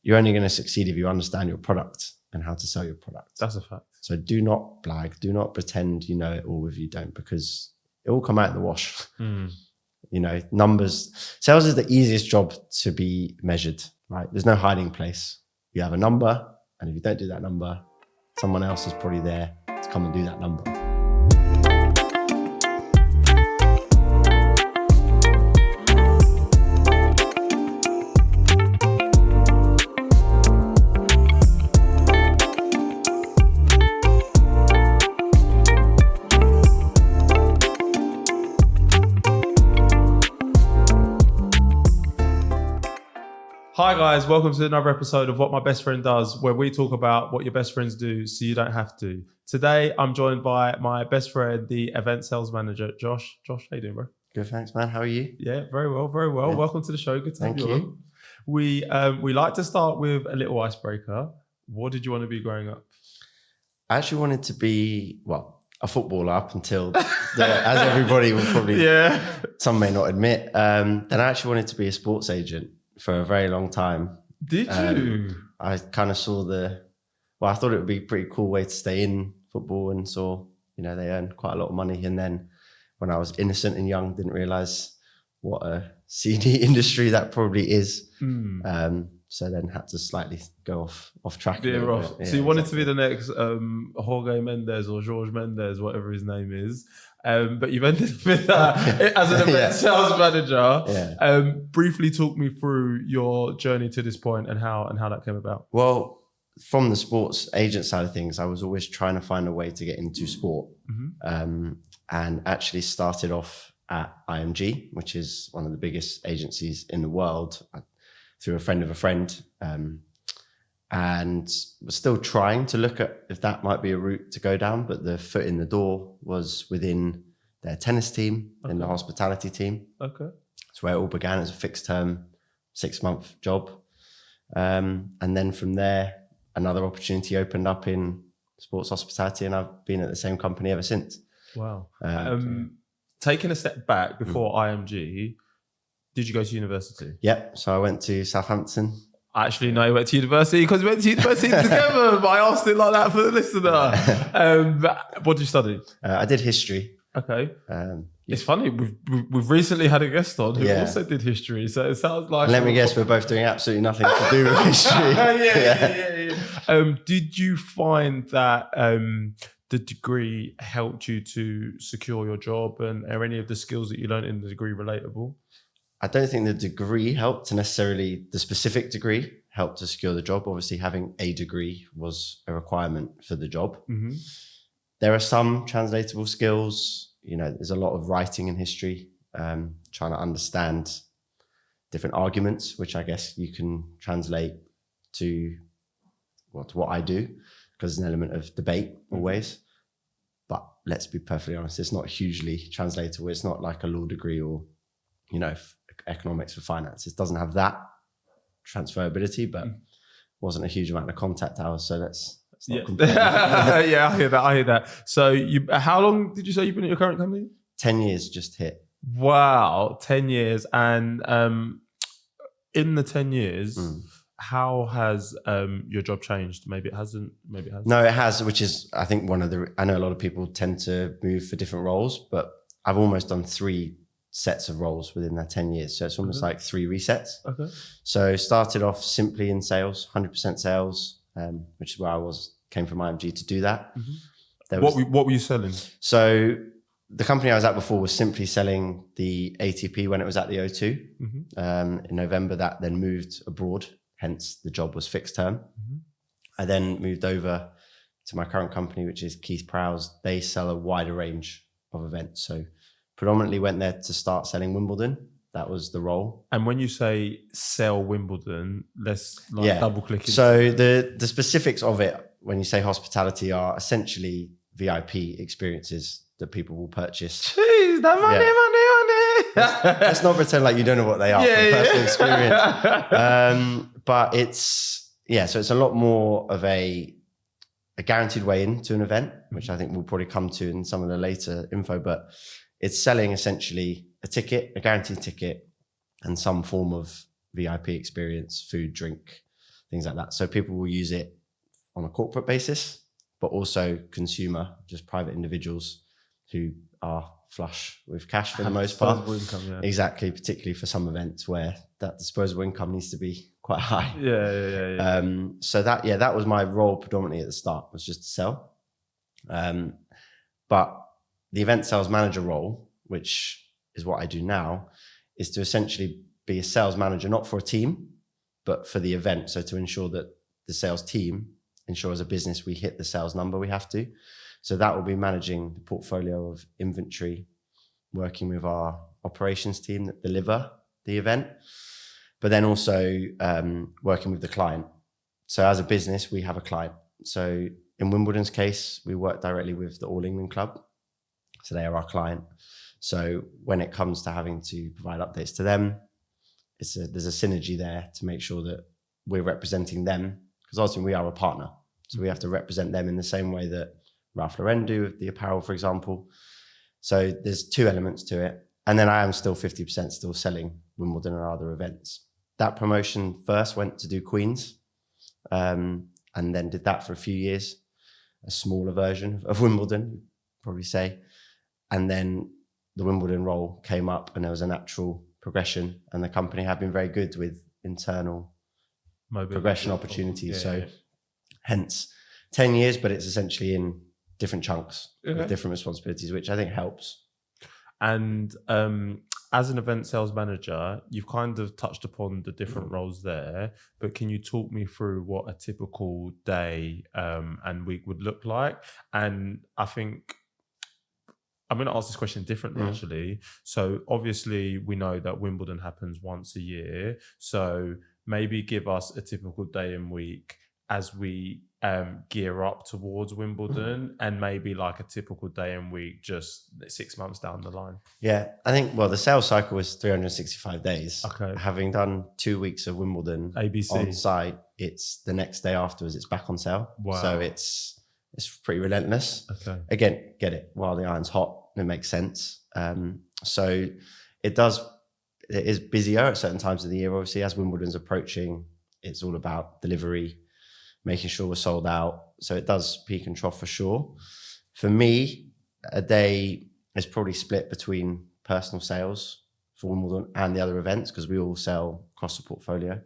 you're only going to succeed if you understand your product and how to sell your product. That's a fact. So do not blag, do not pretend you know it all if you don't, because it will come out in the wash. Numbers. Sales is the easiest job to be measured, right? There's no hiding place. You have a number, and if you don't do that number, someone else is probably there to come and do that number. Hi guys, welcome to another episode of What My Best Friend Does, where we talk about what your best friends do so you don't have to. Today, I'm joined by my best friend, the event sales manager, Josh. Josh, how you doing, bro? Good, thanks, man. How are you? Yeah, very well, very well. Yeah. Welcome to the show. Good to have Thank you you. on. We like to start with a little icebreaker. What did you want to be growing up? I actually wanted to be, a footballer up until, as everybody will probably, some may not admit. Then I actually wanted to be a sports agent for a very long time. Did you? I kind of saw I thought it would be a pretty cool way to stay in football, and saw, they earn quite a lot of money. And then when I was innocent and young, didn't realize what a seedy industry that probably is. So then had to slightly go off track. Yeah, so you wanted to be the next Jorge Mendes or Jorge Mendes, whatever his name is. But you've ended up with that as an event sales manager. Yeah. Briefly talk me through your journey to this point and how that came about. Well, from the sports agent side of things, I was always trying to find a way to get into sport. And actually started off at IMG, which is one of the biggest agencies in the world, through a friend of a friend, and was still trying to look at if that might be a route to go down, but the foot in the door was within their tennis team, in the hospitality team. Okay. That's where it all began as a fixed term, 6-month job. And then from there, another opportunity opened up in sports hospitality, and I've been at the same company ever since. Wow. Taking a step back before IMG, did you go to university? Yep. So I went to Southampton. I actually know you went to university because we went to university together, but I asked it like that for the listener. What did you study? I did history. Okay. It's funny, we've recently had a guest on who also did history, so it sounds like... And let me guess, we're both doing absolutely nothing to do with history. Yeah. Did you find that the degree helped you to secure your job, and are any of the skills that you learned in the degree relatable? I don't think the degree helped to necessarily, the specific degree helped to secure the job. Obviously, having a degree was a requirement for the job. There are some translatable skills. There's a lot of writing in history, trying to understand different arguments, which I guess you can translate to what I do, because there's an element of debate always. But let's be perfectly honest, it's not hugely translatable. It's not like a law degree or, economics for finance. It doesn't have that transferability, but wasn't a huge amount of contact hours. So let's not complain. Yeah, I hear that. So how long did you say you've been at your current company? 10 years just hit. Wow, 10 years. And in the 10 years, how has your job changed? Maybe it hasn't, maybe it has. No, it has, which is, I think, I know a lot of people tend to move for different roles, but I've almost done 3 sets of roles within that 10 years. So it's almost like 3 resets. Okay. So started off simply in sales, 100% sales, which is where came from IMG to do that. What were you selling? So the company I was at before was simply selling the ATP when it was at the O2. In November, that then moved abroad. Hence the job was fixed term. I then moved over to my current company, which is Keith Prowse. They sell a wider range of events. So predominantly went there to start selling Wimbledon. That was the role. And when you say sell Wimbledon, let's double click it. So the specifics of it, when you say hospitality, are essentially VIP experiences that people will purchase. Jeez, that money. Let's not pretend like you don't know what they are from personal experience. But so it's a lot more of a guaranteed way into an event, which I think we'll probably come to in some of the later info, but it's selling essentially a guaranteed ticket, and some form of VIP experience, food, drink, things like that. So people will use it on a corporate basis, but also consumer, just private individuals who are flush with cash for the most part. Disposable income, yeah. Exactly, particularly for some events where that disposable income needs to be quite high. Yeah. So that was my role predominantly at the start, was just to sell. But the event sales manager role, which is what I do now, is to essentially be a sales manager, not for a team, but for the event. So to ensure that the sales team ensure as a business we hit the sales number we have to. So that will be managing the portfolio of inventory, working with our operations team that deliver the event, but then also working with the client. So as a business, we have a client. So in Wimbledon's case, we work directly with the All England Club. So they are our client. So when it comes to having to provide updates to them, there's a synergy there to make sure that we're representing them, because ultimately we are a partner. So we have to represent them in the same way that Ralph Lauren do with the apparel, for example. So there's two elements to it. And then I am still 50% still selling Wimbledon and other events. That promotion first went to do Queen's, and then did that for a few years, a smaller version of Wimbledon, you'd probably say. And then the Wimbledon role came up and there was a natural progression, and the company have been very good with internal progression opportunities. Hence 10 years, but it's essentially in different chunks with different responsibilities, which I think helps. And as an event sales manager, you've kind of touched upon the different roles there, but can you talk me through what a typical day and week would look like? And I think I'm going to ask this question differently, actually. So obviously we know that Wimbledon happens once a year. So maybe give us a typical day and week as we gear up towards Wimbledon, and maybe like a typical day and week just 6 months down the line. Yeah, I think, the sales cycle is 365 days. Okay. Having done 2 weeks of Wimbledon ABC on site, it's the next day afterwards, it's back on sale. Wow. So it's pretty relentless. Okay. Again, get it while the iron's hot, it makes sense. So it is busier at certain times of the year, obviously, as Wimbledon's approaching. It's all about delivery, making sure we're sold out. So it does peak and trough for sure. For me, a day is probably split between personal sales for Wimbledon and the other events, because we all sell across the portfolio.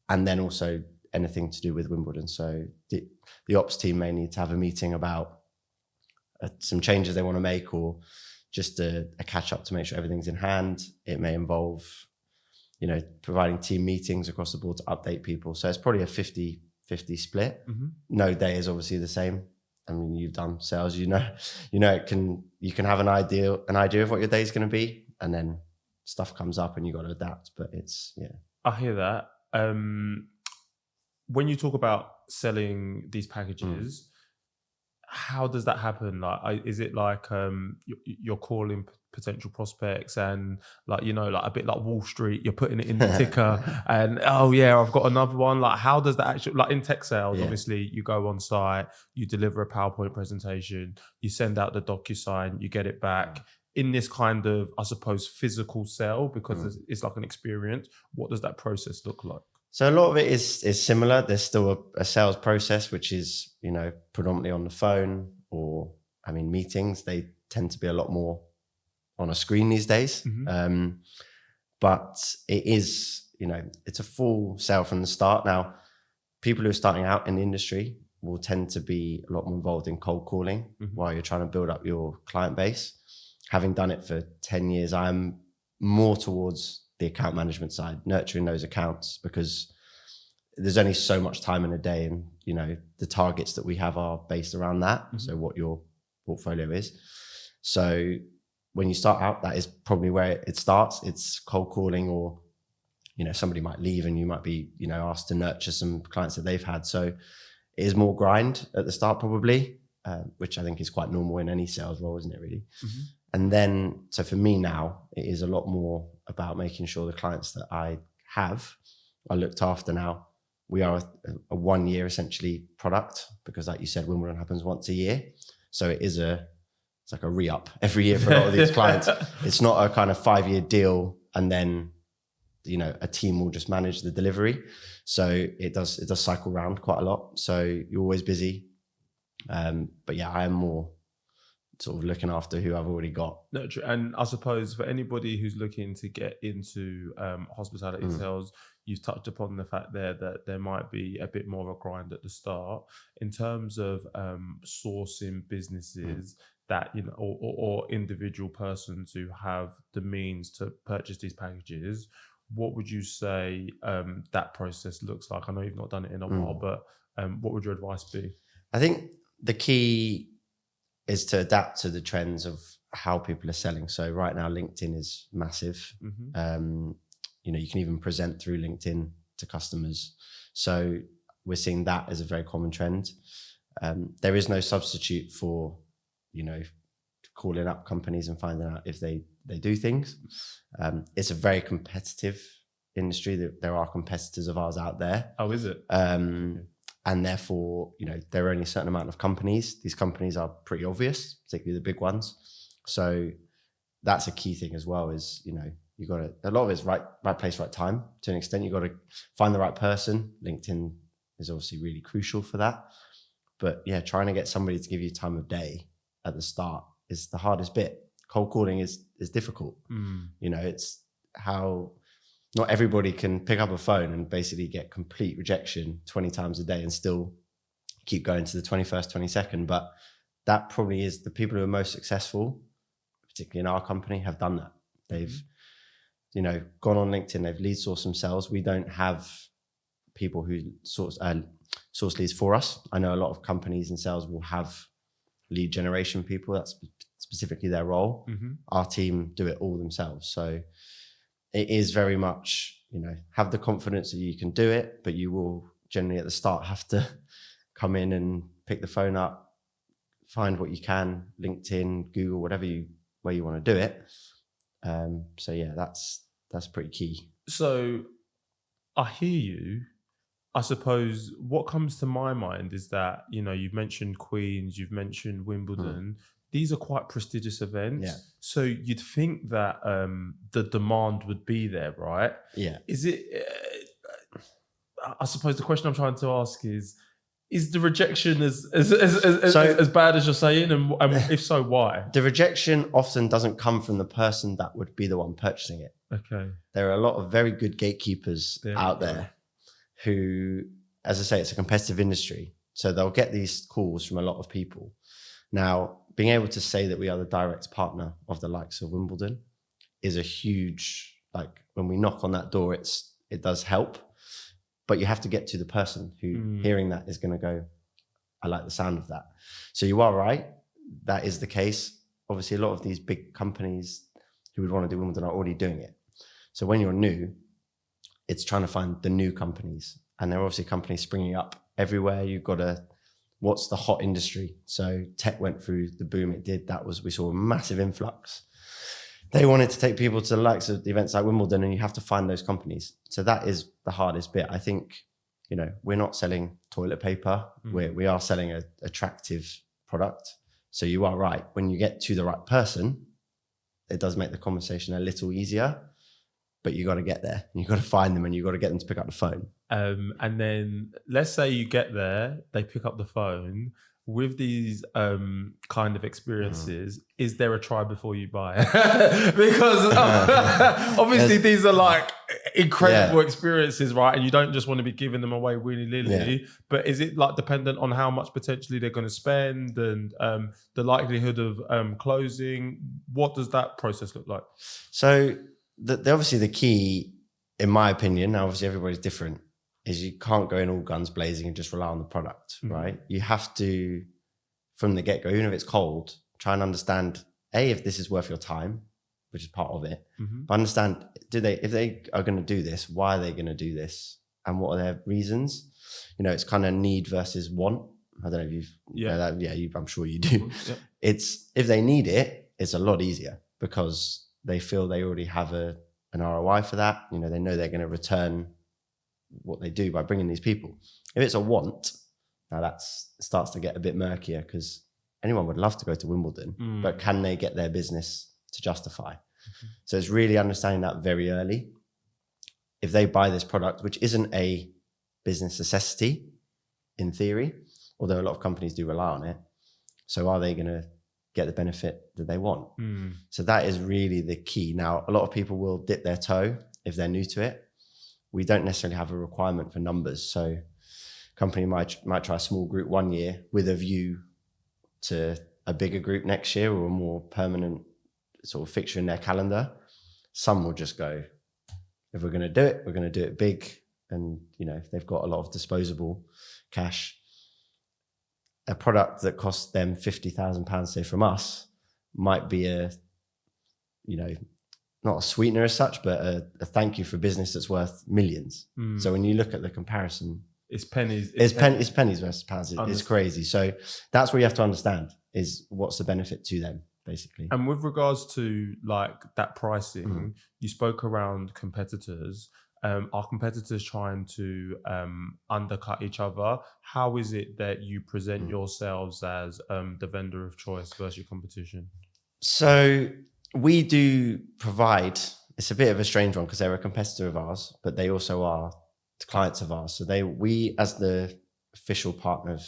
And then also anything to do with Wimbledon. So the ops team may need to have a meeting about some changes they want to make, or just a catch up to make sure everything's in hand. It may involve, providing team meetings across the board to update people. So it's probably a 50-50 split. No day is obviously the same. I mean, you've done sales, you know you can have an idea of what your day is going to be, and then stuff comes up and you got to adapt. But I hear that. When you talk about selling these packages, how does that happen? Like, is it like you're calling potential prospects and like a bit like Wall Street, you're putting it in the ticker and I've got another one? Like, how does that actually, like in tech sales, obviously you go on site, you deliver a PowerPoint presentation, you send out the DocuSign, you get it back. In this kind of, I suppose, physical sell, because it's like an experience, what does that process look like? So a lot of it is similar. There's still a sales process, which is, predominantly on the phone, or, meetings. They tend to be a lot more on a screen these days. But it is, it's a full sale from the start. Now, people who are starting out in the industry will tend to be a lot more involved in cold calling while you're trying to build up your client base. Having done it for 10 years, I'm more towards the account management side, nurturing those accounts, because there's only so much time in a day, and the targets that we have are based around that. So what your portfolio is. So when you start out, that is probably where it starts. It's cold calling, or somebody might leave and you might be asked to nurture some clients that they've had. So it is more grind at the start probably, which I think is quite normal in any sales role, isn't it, really? And then, so for me now, it is a lot more about making sure the clients that I have are looked after now. We are a 1 year essentially product, because like you said, Wimbledon happens once a year. So it's like a re-up every year for a lot of these clients. It's not a kind of 5-year deal and then a team will just manage the delivery. So it does cycle round quite a lot. So you're always busy. But yeah, I am more sort of looking after who I've already got. No, and I suppose for anybody who's looking to get into hospitality sales, you've touched upon the fact there that there might be a bit more of a grind at the start in terms of sourcing businesses that, or individual persons who have the means to purchase these packages. What would you say that process looks like? I know you've not done it in a while, but what would your advice be? I think the key is to adapt to the trends of how people are selling. So right now, LinkedIn is massive. You can even present through LinkedIn to customers. So we're seeing that as a very common trend. There is no substitute for, calling up companies and finding out if they do things. It's a very competitive industry. There are competitors of ours out there. Oh, is it? And therefore, there are only a certain amount of companies. These companies are pretty obvious, particularly the big ones. So that's a key thing as well is, you got to, a lot of it's right place, right time. To an extent, you got to find the right person. LinkedIn is obviously really crucial for that. But yeah, trying to get somebody to give you time of day at the start is the hardest bit. Cold calling is difficult. It's how not everybody can pick up a phone and basically get complete rejection 20 times a day and still keep going to the 21st, 22nd. But that probably is the people who are most successful, particularly in our company, have done that. They've, gone on LinkedIn, they've lead sourced themselves. We don't have people who source leads for us. I know a lot of companies in sales will have lead generation people. That's specifically their role. Our team do it all themselves. So it is very much, have the confidence that you can do it, but you will generally at the start have to come in and pick the phone up, find what you can, LinkedIn, Google, where you want to do it. So yeah, that's pretty key. So I hear you. I suppose what comes to my mind is that, you've mentioned Queen's, you've mentioned Wimbledon. These are quite prestigious events. Yeah. So you'd think that the demand would be there, right? Yeah. Is it, I suppose the question I'm trying to ask is the rejection as bad as you're saying? And if so, why? The rejection often doesn't come from the person that would be the one purchasing it. Okay. There are a lot of very good gatekeepers out there who, as I say, it's a competitive industry. So they'll get these calls from a lot of people. Now, being able to say that we are the direct partner of the likes of Wimbledon is a huge, when we knock on that door, it does help, but you have to get to the person who hearing that is going to go, I like the sound of that. So you are right. That is the case. Obviously, a lot of these big companies who would want to do Wimbledon are already doing it. So when you're new, it's trying to find the new companies, and there are obviously companies springing up everywhere. You've got what's the hot industry? So tech went through the boom it did. We saw a massive influx. They wanted to take people to the likes of the events like Wimbledon, and you have to find those companies. So that is the hardest bit. I think, we're not selling toilet paper. We are selling an attractive product. So you are right. When you get to the right person, it does make the conversation a little easier, but you got to get there. You got to find them and you got to get them to pick up the phone. And then let's say you get there, they pick up the phone. With these kind of experiences, is there a try before you buy? Because obviously these are incredible experiences, right? And you don't just want to be giving them away willy-nilly. But is it dependent on how much potentially they're going to spend and the likelihood of closing? What does that process look like? So obviously the key, in my opinion, now obviously everybody's different, is you can't go in all guns blazing and just rely on the product, right? You have to, from the get-go, even if it's cold, try and understand, if this is worth your time, which is part of it, but understand, if they are going to do this, why are they going to do this? And what are their reasons? It's kind of need versus want. I don't know if you've, I'm sure you do. Yeah. It's, if they need it, it's a lot easier because they feel they already have an ROI for that. They know they're going to return what they do by bringing these people. If it's a want, now that starts to get a bit murkier because anyone would love to go to Wimbledon, but can they get their business to justify? So it's really understanding that very early. if they buy this product, which isn't a business necessity in theory, although a lot of companies do rely on it, so are they going to get the benefit that they want? So that is really the key. Now, a lot of people will dip their toe if they're new to it. We don't necessarily have a requirement for numbers. So company might try a small group 1 year with a view to a bigger group next year or a more permanent sort of fixture in their calendar. Some will just go, if we're going to do it, we're going to do it big. And, if they've got a lot of disposable cash, a product that costs them £50,000, say from us, might be not a sweetener as such, but a thank you for business that's worth millions. So when you look at the comparison, it's pennies. It's pennies versus pounds. It's crazy. So that's what you have to understand is what's the benefit to them, basically. And with regards to like that pricing, you spoke around competitors. Are competitors trying to undercut each other? How is it that you present yourselves as the vendor of choice versus your competition? So we do provide, it's a bit of a strange one because they're a competitor of ours, but they also are clients of ours. So we as the official partner of,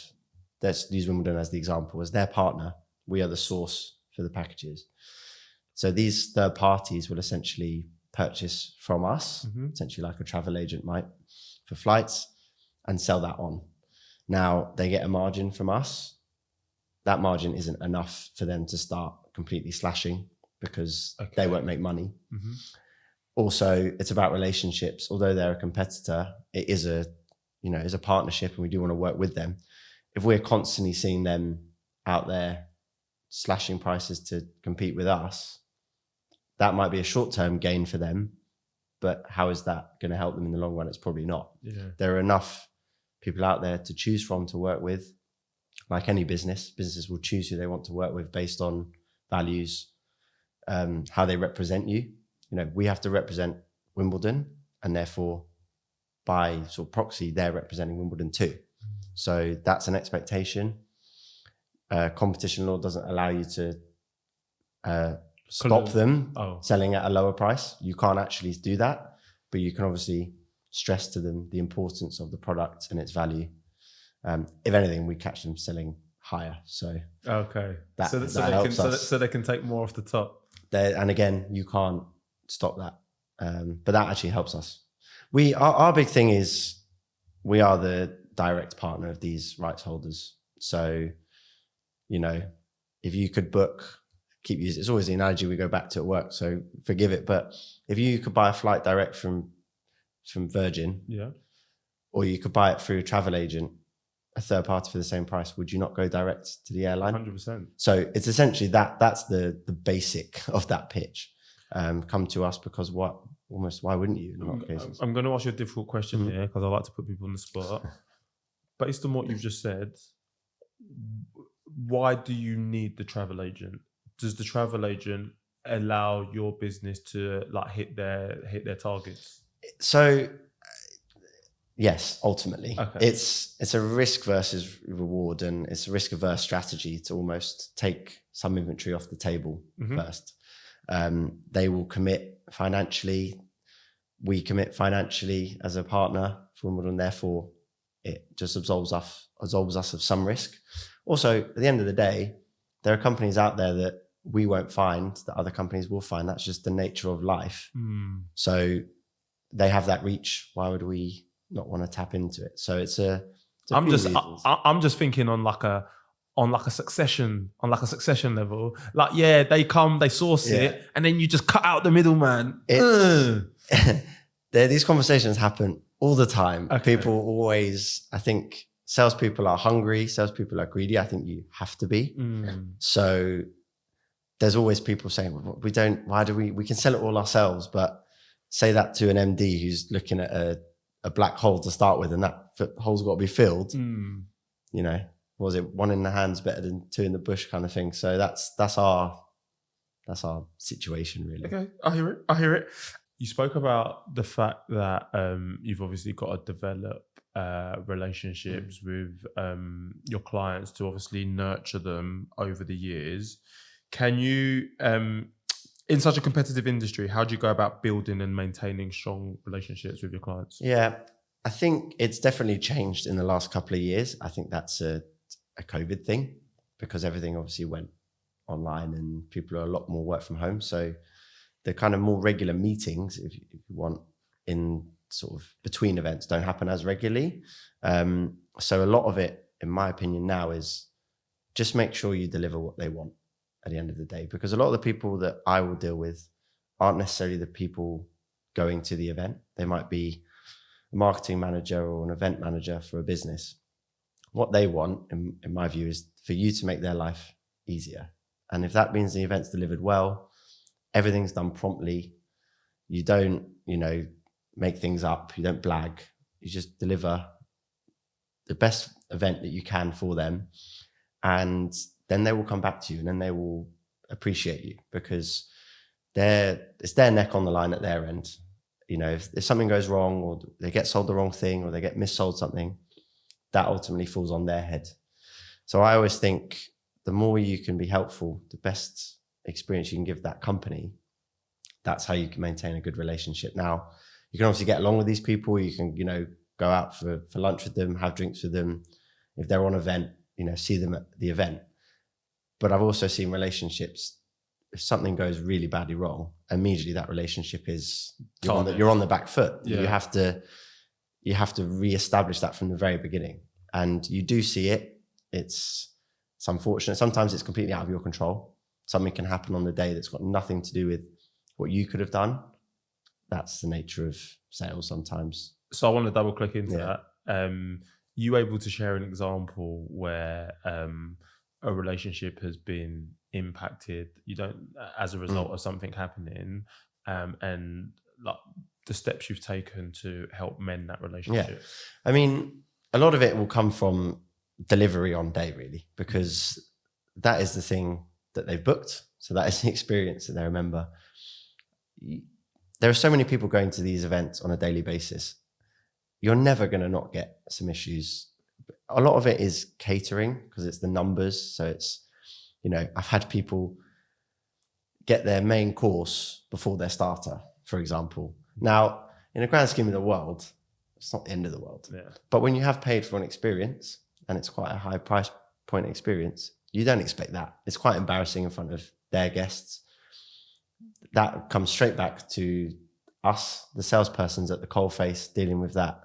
let's use Wimbledon as the example, as their partner, we are the source for the packages. So these third parties will essentially purchase from us, essentially like a travel agent might, for flights, and sell that on. Now they get a margin from us. That margin isn't enough for them to start completely slashing because they won't make money. Also, it's about relationships. Although they're a competitor, it is a partnership, and we do want to work with them. If we're constantly seeing them out there slashing prices to compete with us, that might be a short-term gain for them, but how is that going to help them in the long run? It's probably not. There are enough people out there to choose from, to work with. Like any businesses will choose who they want to work with based on values, how they represent you. We have to represent Wimbledon, and therefore by sort of proxy, they're representing Wimbledon too. So that's an expectation. Competition law doesn't allow you to stop them selling at a lower price. You can't actually do that, but you can obviously stress to them the importance of the product and its value. If anything, we catch them selling higher. So so they can take more off the top. And again, you can't stop that, but that actually helps us. Our big thing is we are the direct partner of these rights holders. So if you could book, keep using, it's always the analogy we go back to at work, so forgive it, but if you could buy a flight direct from Virgin, or you could buy it through a travel agent, a third party for the same price, would you not go direct to the airline? 100%. So it's essentially that's the basic of that pitch. Come to us because why wouldn't you in a lot of cases? I'm going to ask you a difficult question here because I like to put people on the spot. Based on what you've just said, why do you need the travel agent? Does the travel agent allow your business to like hit their targets? So yes, ultimately. It's a risk versus reward, and it's a risk averse strategy to almost take some inventory off the table first. They will commit financially. We commit financially as a partner for Wimbledon, therefore it just absolves us of some risk. Also, at the end of the day, there are companies out there that we won't find that other companies will find. That's just the nature of life. So they have that reach. Why would we not want to tap into it? So I'm just thinking on like a succession level. Like, they come, they source it, and then you just cut out the middleman. These conversations happen all the time. People always, I think salespeople are hungry, salespeople are greedy. I think you have to be. So there's always people saying, we can sell it all ourselves, but say that to an MD who's looking at a black hole to start with, and that hole's got to be filled. Was it one in the hand's better than two in the bush kind of thing? So that's our situation, really. Okay, I hear it. You spoke about the fact that you've obviously got to develop relationships with your clients to obviously nurture them over the years. Can you, In such a competitive industry, how do you go about building and maintaining strong relationships with your clients? Yeah, I think it's definitely changed in the last couple of years. I think that's a COVID thing because everything obviously went online and people are a lot more work from home. So the kind of more regular meetings, if you want, in sort of between events don't happen as regularly. So a lot of it, in my opinion now, is just make sure you deliver what they want at the end of the day, because a lot of the people that I will deal with aren't necessarily the people going to the event. They might be a marketing manager or an event manager for a business. What they want, in my view, is for you to make their life easier. And if that means the event's delivered well, everything's done promptly, you don't, make things up, you don't blag, you just deliver the best event that you can for them. And then they will come back to you and then they will appreciate you because it's their neck on the line at their end. If something goes wrong or they get sold the wrong thing or they get missold something, that ultimately falls on their head. So I always think the more you can be helpful, the best experience you can give that company, that's how you can maintain a good relationship. Now, you can obviously get along with these people. You can, go out for lunch with them, have drinks with them. If they're on an event, see them at the event. But I've also seen relationships, if something goes really badly wrong, immediately that relationship is, you're on the back foot. Yeah. You have to reestablish that from the very beginning. And you do see it. It's unfortunate. Sometimes it's completely out of your control. Something can happen on the day that's got nothing to do with what you could have done. That's the nature of sales sometimes. So I want to double click into that. You able to share an example where a relationship has been impacted, as a result of something happening, and like the steps you've taken to help mend that relationship? Yeah. I mean, a lot of it will come from delivery on day, really, because that is the thing that they've booked. So that is the experience that they remember. There are so many people going to these events on a daily basis. You're never going to not get some issues. A lot of it is catering because it's the numbers. So it's, I've had people get their main course before their starter, for example. Now, in the grand scheme of the world, it's not the end of the world. Yeah. But when you have paid for an experience and it's quite a high price point experience, you don't expect that. It's quite embarrassing in front of their guests. That comes straight back to us, the salespersons at the coalface, dealing with that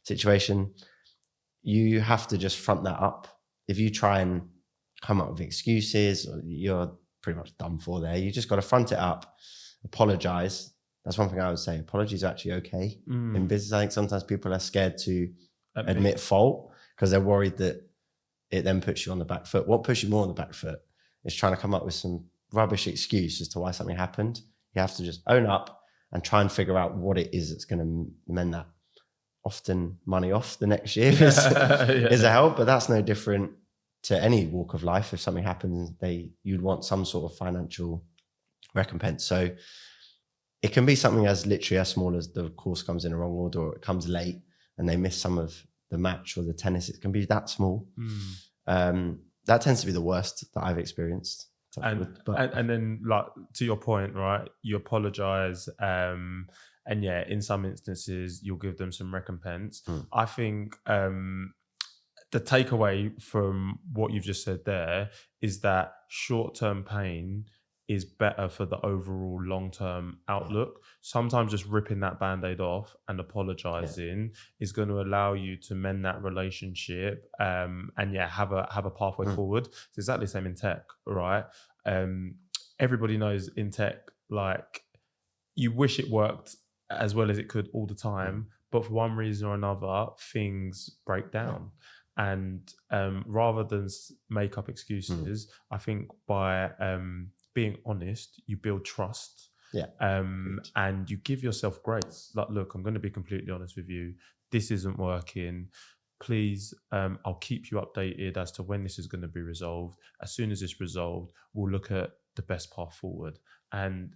situation. You have to just front that up. If you try and come up with excuses, you're pretty much done for there. You just got to front it up, apologize. That's one thing I would say. Apologies are actually okay in business. I think sometimes people are scared to admit fault because they're worried that it then puts you on the back foot. What puts you more on the back foot is trying to come up with some rubbish excuse as to why something happened. You have to just own up and try and figure out what it is that's going to mend that. Often money off the next year is a help, but that's no different to any walk of life. If something happens, you'd want some sort of financial recompense. So it can be something as literally as small as the course comes in a wrong order or it comes late and they miss some of the match or the tennis. It can be that small. That tends to be the worst that I've experienced. And then, like, to your point, right, you apologize, and in some instances you'll give them some recompense. I think the takeaway from what you've just said there is that short-term pain is better for the overall long-term outlook. Sometimes just ripping that band-aid off and apologizing is going to allow you to mend that relationship and have a pathway forward. It's exactly the same in tech, right? Everybody knows in tech, like, you wish it worked as well as it could all the time, but for one reason or another, things break down. And rather than make up excuses, I think by being honest, you build trust. And you give yourself grace. Like, look, I'm going to be completely honest with you. This isn't working. Please, I'll keep you updated as to when this is going to be resolved. As soon as it's resolved, we'll look at the best path forward. And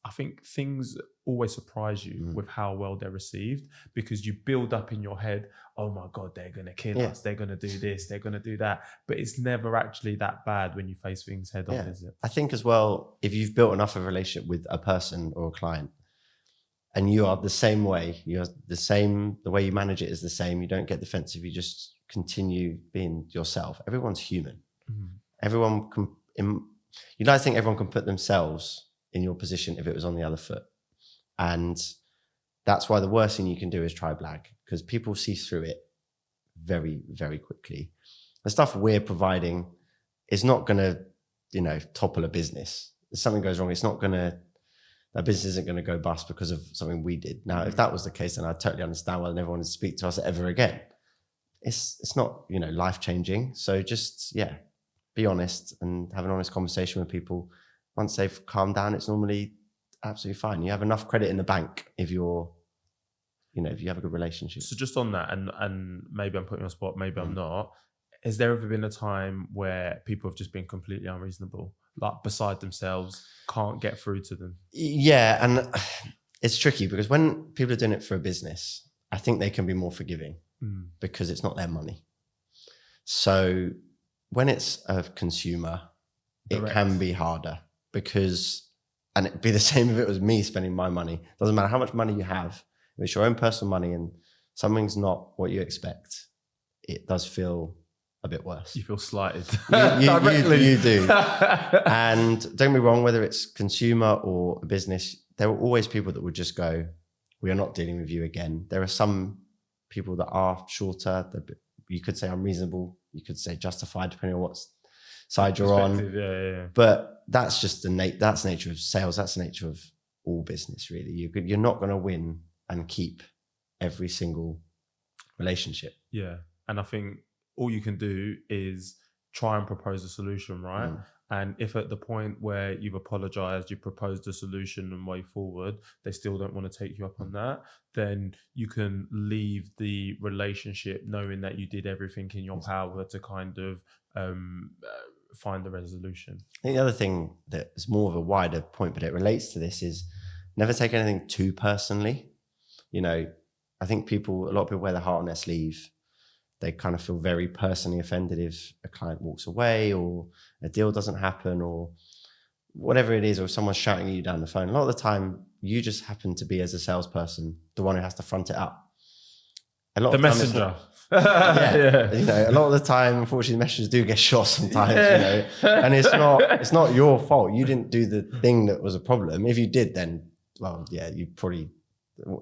I think things always surprise you with how well they're received, because you build up in your head, oh my God, they're going to kill us. They're going to do this. They're going to do that. But it's never actually that bad when you face things head on, is it? I think as well, if you've built enough of a relationship with a person or a client and you are the same way, the way you manage it is the same. You don't get defensive. You just continue being yourself. Everyone's human. Everyone can, you'd like to think everyone can put themselves in your position if it was on the other foot. And that's why the worst thing you can do is try blag, because people see through it very, very quickly. The stuff we're providing is not going to, topple a business. If something goes wrong, that business isn't going to go bust because of something we did. Now, if that was the case, then I totally understand why they never wanted to speak to us ever again. It's not, life-changing. So just, be honest and have an honest conversation with people. Once they've calmed down, it's normally absolutely fine. You have enough credit in the bank if you have a good relationship. So just on that, and maybe I'm putting you on spot, maybe I'm not. Has there ever been a time where people have just been completely unreasonable, like beside themselves, can't get through to them? Yeah, and it's tricky because when people are doing it for a business, I think they can be more forgiving because it's not their money. So when it's a consumer, it can be harder and it'd be the same if it was me spending my money. Doesn't matter how much money you have, if it's your own personal money and something's not what you expect, it does feel a bit worse. You feel slighted. You do. And don't get me wrong, whether it's consumer or a business, there are always people that would just go, we are not dealing with you again. There are some people that are shorter, you could say unreasonable, you could say justified, depending on what side you're on. Yeah. But that's just that's the nature of sales. That's the nature of all business, really. You're not going to win and keep every single relationship. Yeah. And I think all you can do is try and propose a solution, right? And if at the point where you've apologized, you've proposed a solution and way forward, they still don't want to take you up on that, then you can leave the relationship knowing that you did everything in your power to kind of find a resolution. I think the other thing that is more of a wider point, but it relates to this, is never take anything too personally. I think a lot of people wear their heart on their sleeve. They kind of feel very personally offended if a client walks away or a deal doesn't happen or whatever it is, or someone's shouting at you down the phone. A lot of the time, you just happen to be, as a salesperson, the one who has to front it up. The messenger. A lot of the time, unfortunately, messengers do get shot sometimes, and it's not your fault. You didn't do the thing that was a problem. If you did, then, you probably,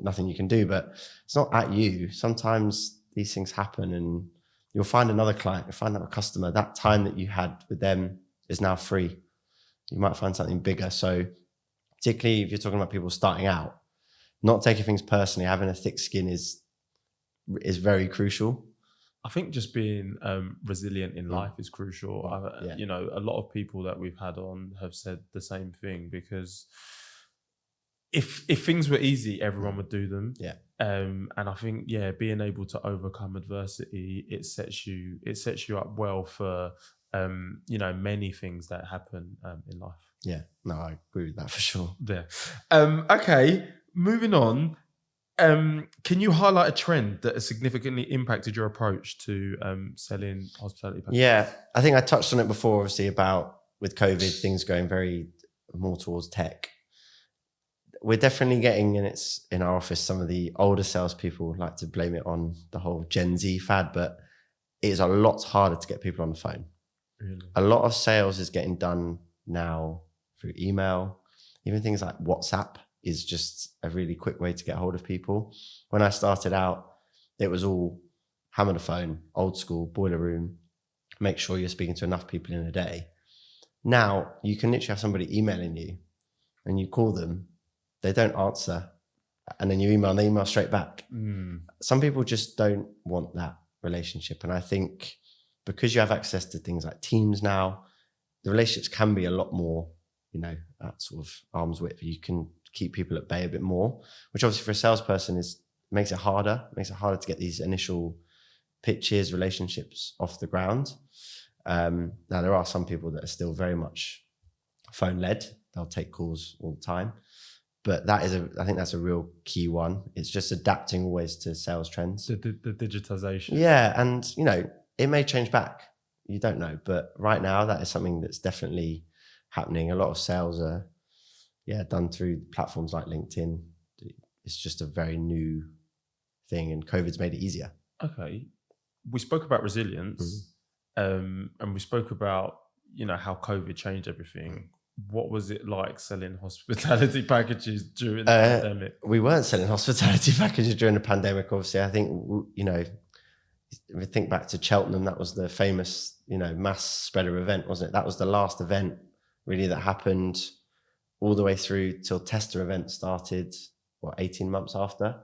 nothing you can do, but it's not at you. Sometimes these things happen and you'll find another client, you'll find another customer. That time that you had with them is now free. You might find something bigger. So particularly if you're talking about people starting out, not taking things personally, having a thick skin is very crucial. I think just being resilient in life is crucial. A lot of people that we've had on have said the same thing, because if things were easy, everyone would do them. Yeah. And I think, being able to overcome adversity, it sets you up well for, many things that happen in life. Yeah, no, I agree with that for sure. Yeah. Okay, moving on. Can you highlight a trend that has significantly impacted your approach to selling hospitality packages? Yeah, I think I touched on it before, obviously, about with COVID, things going very more towards tech. We're definitely getting, and it's in our office, some of the older salespeople like to blame it on the whole Gen Z fad, but it is a lot harder to get people on the phone. Really? A lot of sales is getting done now through email. Even things like WhatsApp is just a really quick way to get hold of people. When I started out, it was all hammer the phone, old school, boiler room, make sure you're speaking to enough people in a day. Now you can literally have somebody emailing you and you call them, they don't answer, and then you email and they email straight back. Some people just don't want that relationship. And I think because you have access to things like Teams now, the relationships can be a lot more, at sort of arm's width. You can keep people at bay a bit more, which obviously for a salesperson makes it harder. It makes it harder to get these initial pitches, relationships off the ground. Now there are some people that are still very much phone led. They'll take calls all the time. But I think that's a real key one. It's just adapting always to sales trends. The digitization. Yeah, and it may change back. You don't know, but right now that is something that's definitely happening. A lot of sales are, done through platforms like LinkedIn. It's just a very new thing, and COVID's made it easier. Okay, we spoke about resilience, and we spoke about how COVID changed everything. What was it like selling hospitality packages during the pandemic? We weren't selling hospitality packages during the pandemic. Obviously, I think if we think back to Cheltenham, that was the famous mass spreader event, wasn't it? That was the last event really that happened all the way through till tester event started 18 months after.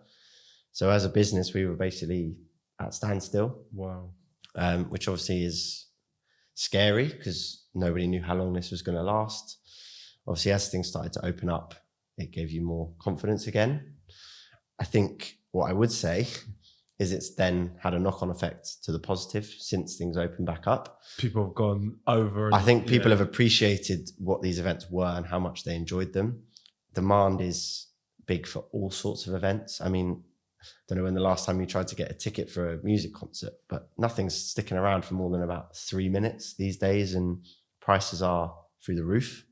So as a business, we were basically at standstill. Wow. Which obviously is scary because nobody knew how long this was going to last. Obviously, as things started to open up, it gave you more confidence again. I think what I would say is it's then had a knock-on effect to the positive since things opened back up. People have gone over. I think people have appreciated what these events were and how much they enjoyed them. Demand is big for all sorts of events. I mean, I don't know when the last time you tried to get a ticket for a music concert, but nothing's sticking around for more than about 3 minutes these days, and prices are through the roof.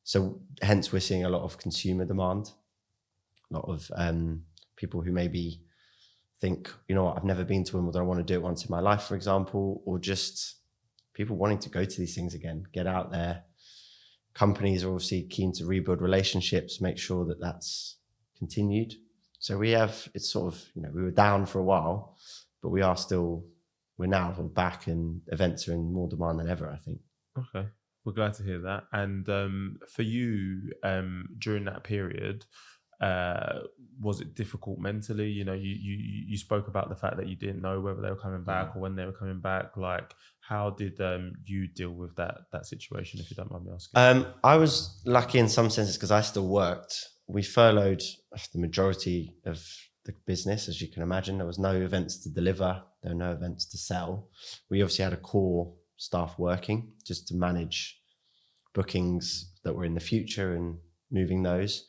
So hence we're seeing a lot of consumer demand, a lot of people who maybe think, I've never been to Wimbledon, I want to do it once in my life, for example, or just people wanting to go to these things again, get out there. Companies are obviously keen to rebuild relationships, make sure that that's continued. So it's sort of, we were down for a while, but we're now sort of back, and events are in more demand than ever, I think. Okay. We're glad to hear that. And for you, during that period, was it difficult mentally? You spoke about the fact that you didn't know whether they were coming back or when they were coming back. Like, how did you deal with that situation, if you don't mind me asking? I was lucky in some senses because I still worked. We furloughed the majority of the business, as you can imagine. There was no events to deliver. There were no events to sell. We obviously had a core staff working just to manage bookings that were in the future and moving those.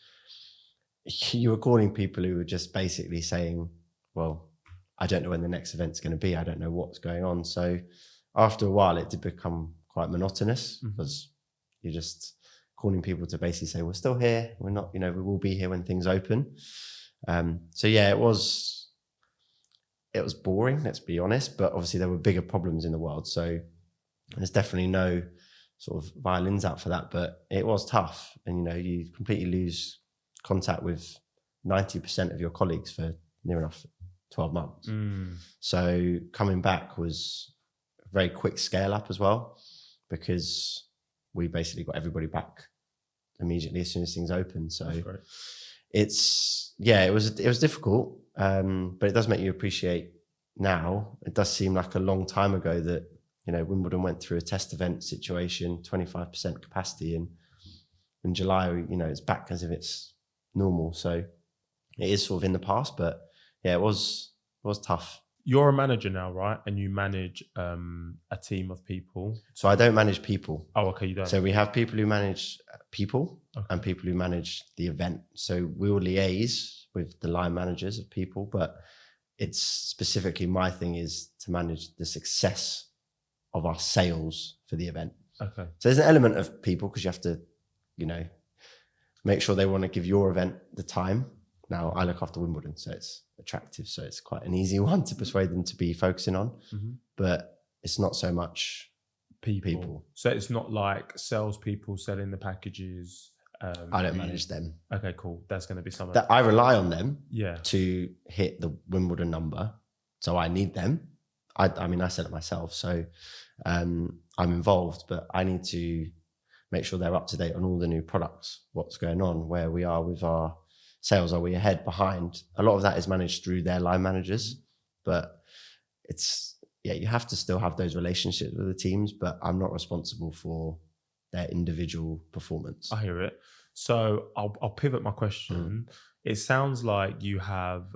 You were calling people who were just basically saying, well, I don't know when the next event's going to be. I don't know what's going on. So after a while, it did become quite monotonous because you're just calling people to basically say, we're still here. We're not, we will be here when things open. So yeah, it was boring, let's be honest, but obviously there were bigger problems in the world. So there's definitely no sort of violins out for that, but it was tough. And, you completely lose contact with 90% of your colleagues for near enough 12 months. So coming back was a very quick scale up as well, because we basically got everybody back immediately as soon as things opened. So it was difficult, but it does make you appreciate now. It does seem like a long time ago that, Wimbledon went through a test event situation, 25% capacity, and in July, it's back as if it's normal. So it is sort of in the past, but yeah, it was tough. You're a manager now, right? And you manage a team of people. So I don't manage people. Oh, okay, you don't. So we have people who manage people and people who manage the event. So we will liaise with the line managers of people, but it's specifically my thing is to manage the success of our sales for the event. Okay. So there's an element of people because you have to, make sure they want to give your event the time. Now I look after Wimbledon, so it's attractive. So it's quite an easy one to persuade them to be focusing on, but it's not so much people. So it's not like salespeople selling the packages. I don't manage them. Okay, cool. That's going to be something that I rely on them. Yeah. To hit the Wimbledon number, so I need them. I mean, I said it myself, so I'm involved, but I need to make sure they're up to date on all the new products, what's going on, where we are with our sales, are we ahead, behind? A lot of that is managed through their line managers, but you have to still have those relationships with the teams, but I'm not responsible for their individual performance. I hear it. So I'll pivot my question. It sounds like you have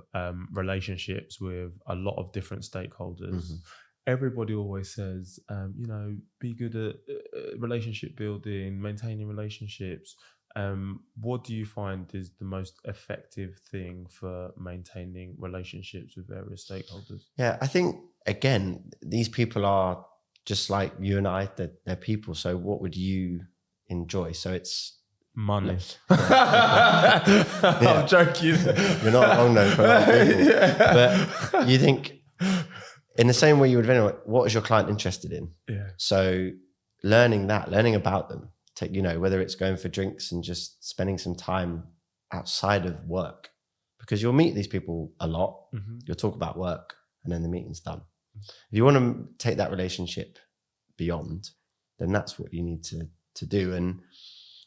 relationships with a lot of different stakeholders. Everybody always says, be good at relationship building, maintaining relationships. What do you find is the most effective thing for maintaining relationships with various stakeholders? Yeah, I think, again, these people are just like you and I, they're people. So what would you enjoy? So it's Money. Yeah. I'm joking. You're not wrong though for a lot of people. But you think, in the same way you would anyway, what is your client interested in? Yeah. So learning about them, whether it's going for drinks and just spending some time outside of work, because you'll meet these people a lot. Mm-hmm. You'll talk about work and then the meeting's done. If you want to take that relationship beyond, then that's what you need to do. And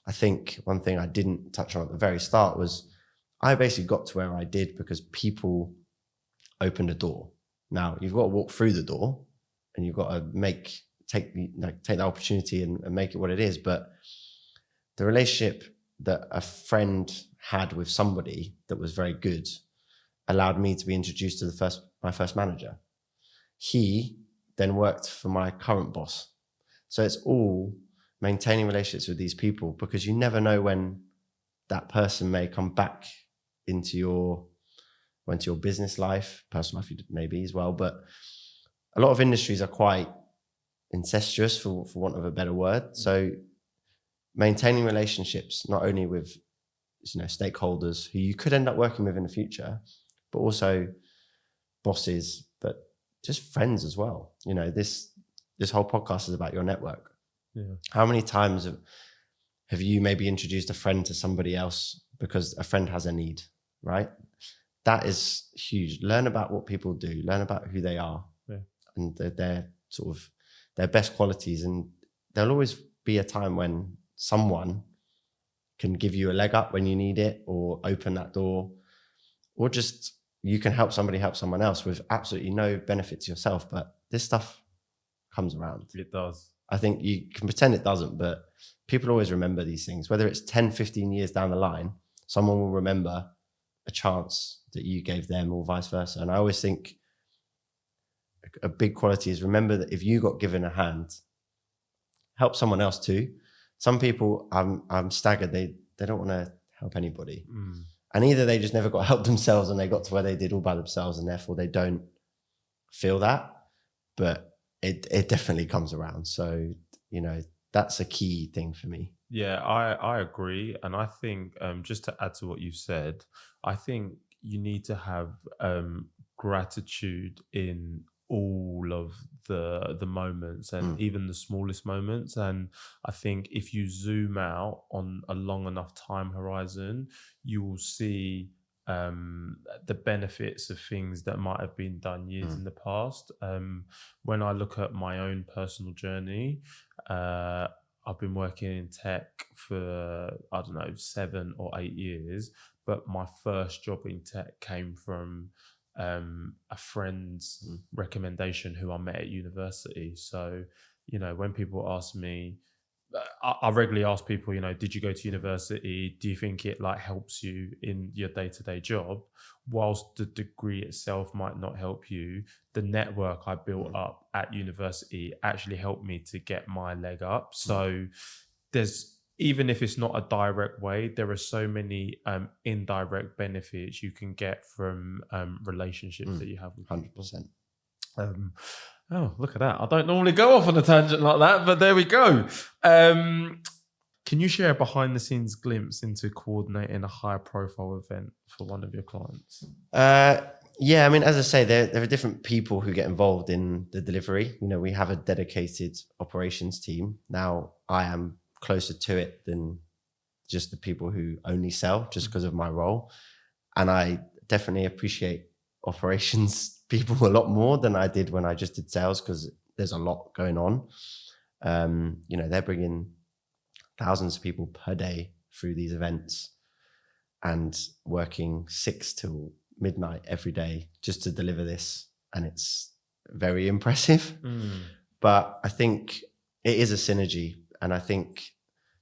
I think one thing I didn't touch on at the very start was I basically got to where I did because people opened a door. Now you've got to walk through the door and you've got to take the opportunity and make it what it is. But the relationship that a friend had with somebody that was very good allowed me to be introduced to my first manager. He then worked for my current boss. So it's all maintaining relationships with these people, because you never know when that person may come back into your business life, personal life maybe as well. But a lot of industries are quite incestuous, for want of a better word. So maintaining relationships, not only with stakeholders who you could end up working with in the future, but also bosses, but just friends as well. This whole podcast is about your network. Yeah. How many times have you maybe introduced a friend to somebody else because a friend has a need, right? That is huge. Learn about what people do, learn about who they are, and their sort of their best qualities. And there'll always be a time when someone can give you a leg up when you need it, or open that door, or just you can help someone else with absolutely no benefit to yourself. But this stuff comes around. It does. I think you can pretend it doesn't, but people always remember these things. Whether it's 10, 15 years down the line, someone will remember a chance that you gave them, or vice versa. And I always think a big quality is remember that if you got given a hand, help someone else too. Some people, I'm staggered, they don't want to help anybody. And either they just never got help themselves and they got to where they did all by themselves, and therefore they don't feel that. But it definitely comes around. So, that's a key thing for me. Yeah, I agree. And I think just to add to what you said, I think you need to have gratitude in all of the moments, and even the smallest moments. And I think if you zoom out on a long enough time horizon, you will see the benefits of things that might have been done years in the past. When I look at my own personal journey, I've been working in tech for, 7 or 8 years, but my first job in tech came from a friend's recommendation who I met at university. So, when people ask me, I regularly ask people, did you go to university? Do you think it helps you in your day-to-day job? Whilst the degree itself might not help you, the network I built up at university actually helped me to get my leg up. So even if it's not a direct way, there are so many indirect benefits you can get from relationships that you have with 100%. Oh, look at that. I don't normally go off on a tangent like that, but there we go. Can you share a behind the scenes glimpse into coordinating a high profile event for one of your clients? Yeah, I mean, as I say, there are different people who get involved in the delivery. We have a dedicated operations team. Now, I am closer to it than just the people who only sell, just because of my role. And I definitely appreciate operations people a lot more than I did when I just did sales, because there's a lot going on. They're bringing thousands of people per day through these events and working 6 till midnight every day just to deliver this. And it's very impressive. But I think it is a synergy. And I think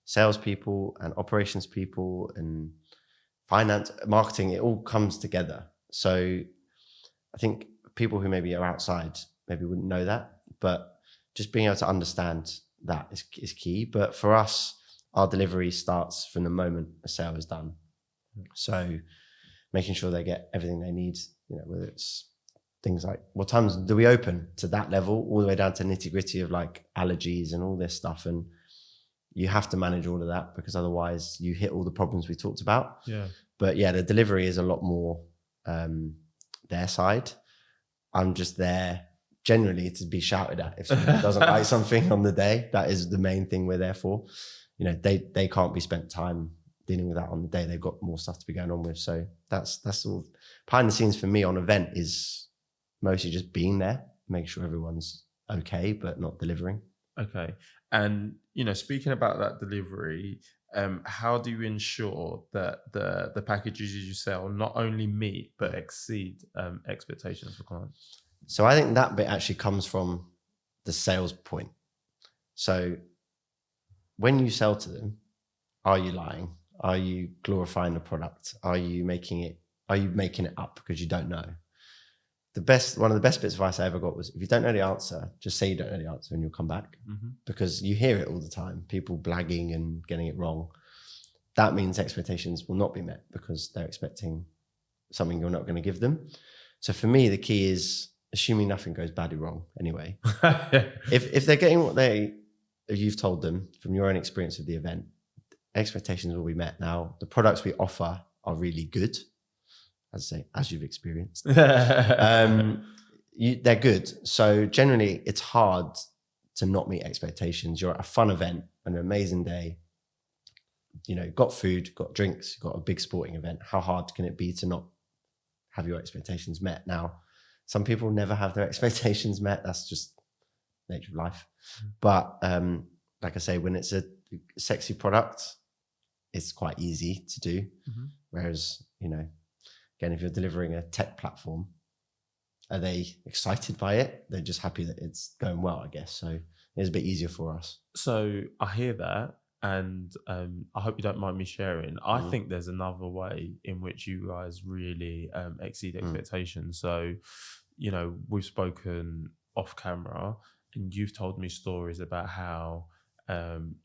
salespeople and operations people and finance, marketing, it all comes together. So I think people who maybe are outside maybe wouldn't know that, but just being able to understand that is key. But for us, our delivery starts from the moment a sale is done. So making sure they get everything they need, whether it's things like what times do we open, to that level, all the way down to nitty gritty of like allergies and all this stuff. And you have to manage all of that because otherwise you hit all the problems we talked about. Yeah. But yeah, the delivery is a lot more their side. I'm just there generally to be shouted at if someone doesn't like something on the day. That is the main thing we're there for. They can't be spent time dealing with that on the day. They've got more stuff to be going on with. So that's sort of behind the scenes for me on event is mostly just being there, make sure everyone's okay, but not delivering. Okay. And, speaking about that delivery, how do you ensure that the packages you sell not only meet, but exceed expectations for clients? So I think that bit actually comes from the sales point. So when you sell to them, are you lying? Are you glorifying the product? Are you making it up because you don't know? One of the best bits of advice I ever got was, if you don't know the answer, just say you don't know the answer and you'll come back. Mm-hmm. Because you hear it all the time, people blagging and getting it wrong. That means expectations will not be met because they're expecting something you're not going to give them. So for me, the key is assuming nothing goes badly wrong anyway. If they're getting what you've told them from your own experience of the event, expectations will be met. Now, the products we offer are really good, as you've experienced. They're good. So generally, it's hard to not meet expectations. You're at a fun event, an amazing day. Got food, got drinks, got a big sporting event. How hard can it be to not have your expectations met? Now, some people never have their expectations met. That's just nature of life. But like I say, when it's a sexy product, it's quite easy to do. Mm-hmm. Whereas, again, if you're delivering a tech platform, are they excited by it? They're just happy that it's going well, I guess. So it's a bit easier for us. So I hear that. And I hope you don't mind me sharing. I think there's another way in which you guys really exceed expectations. So, we've spoken off camera and you've told me stories about how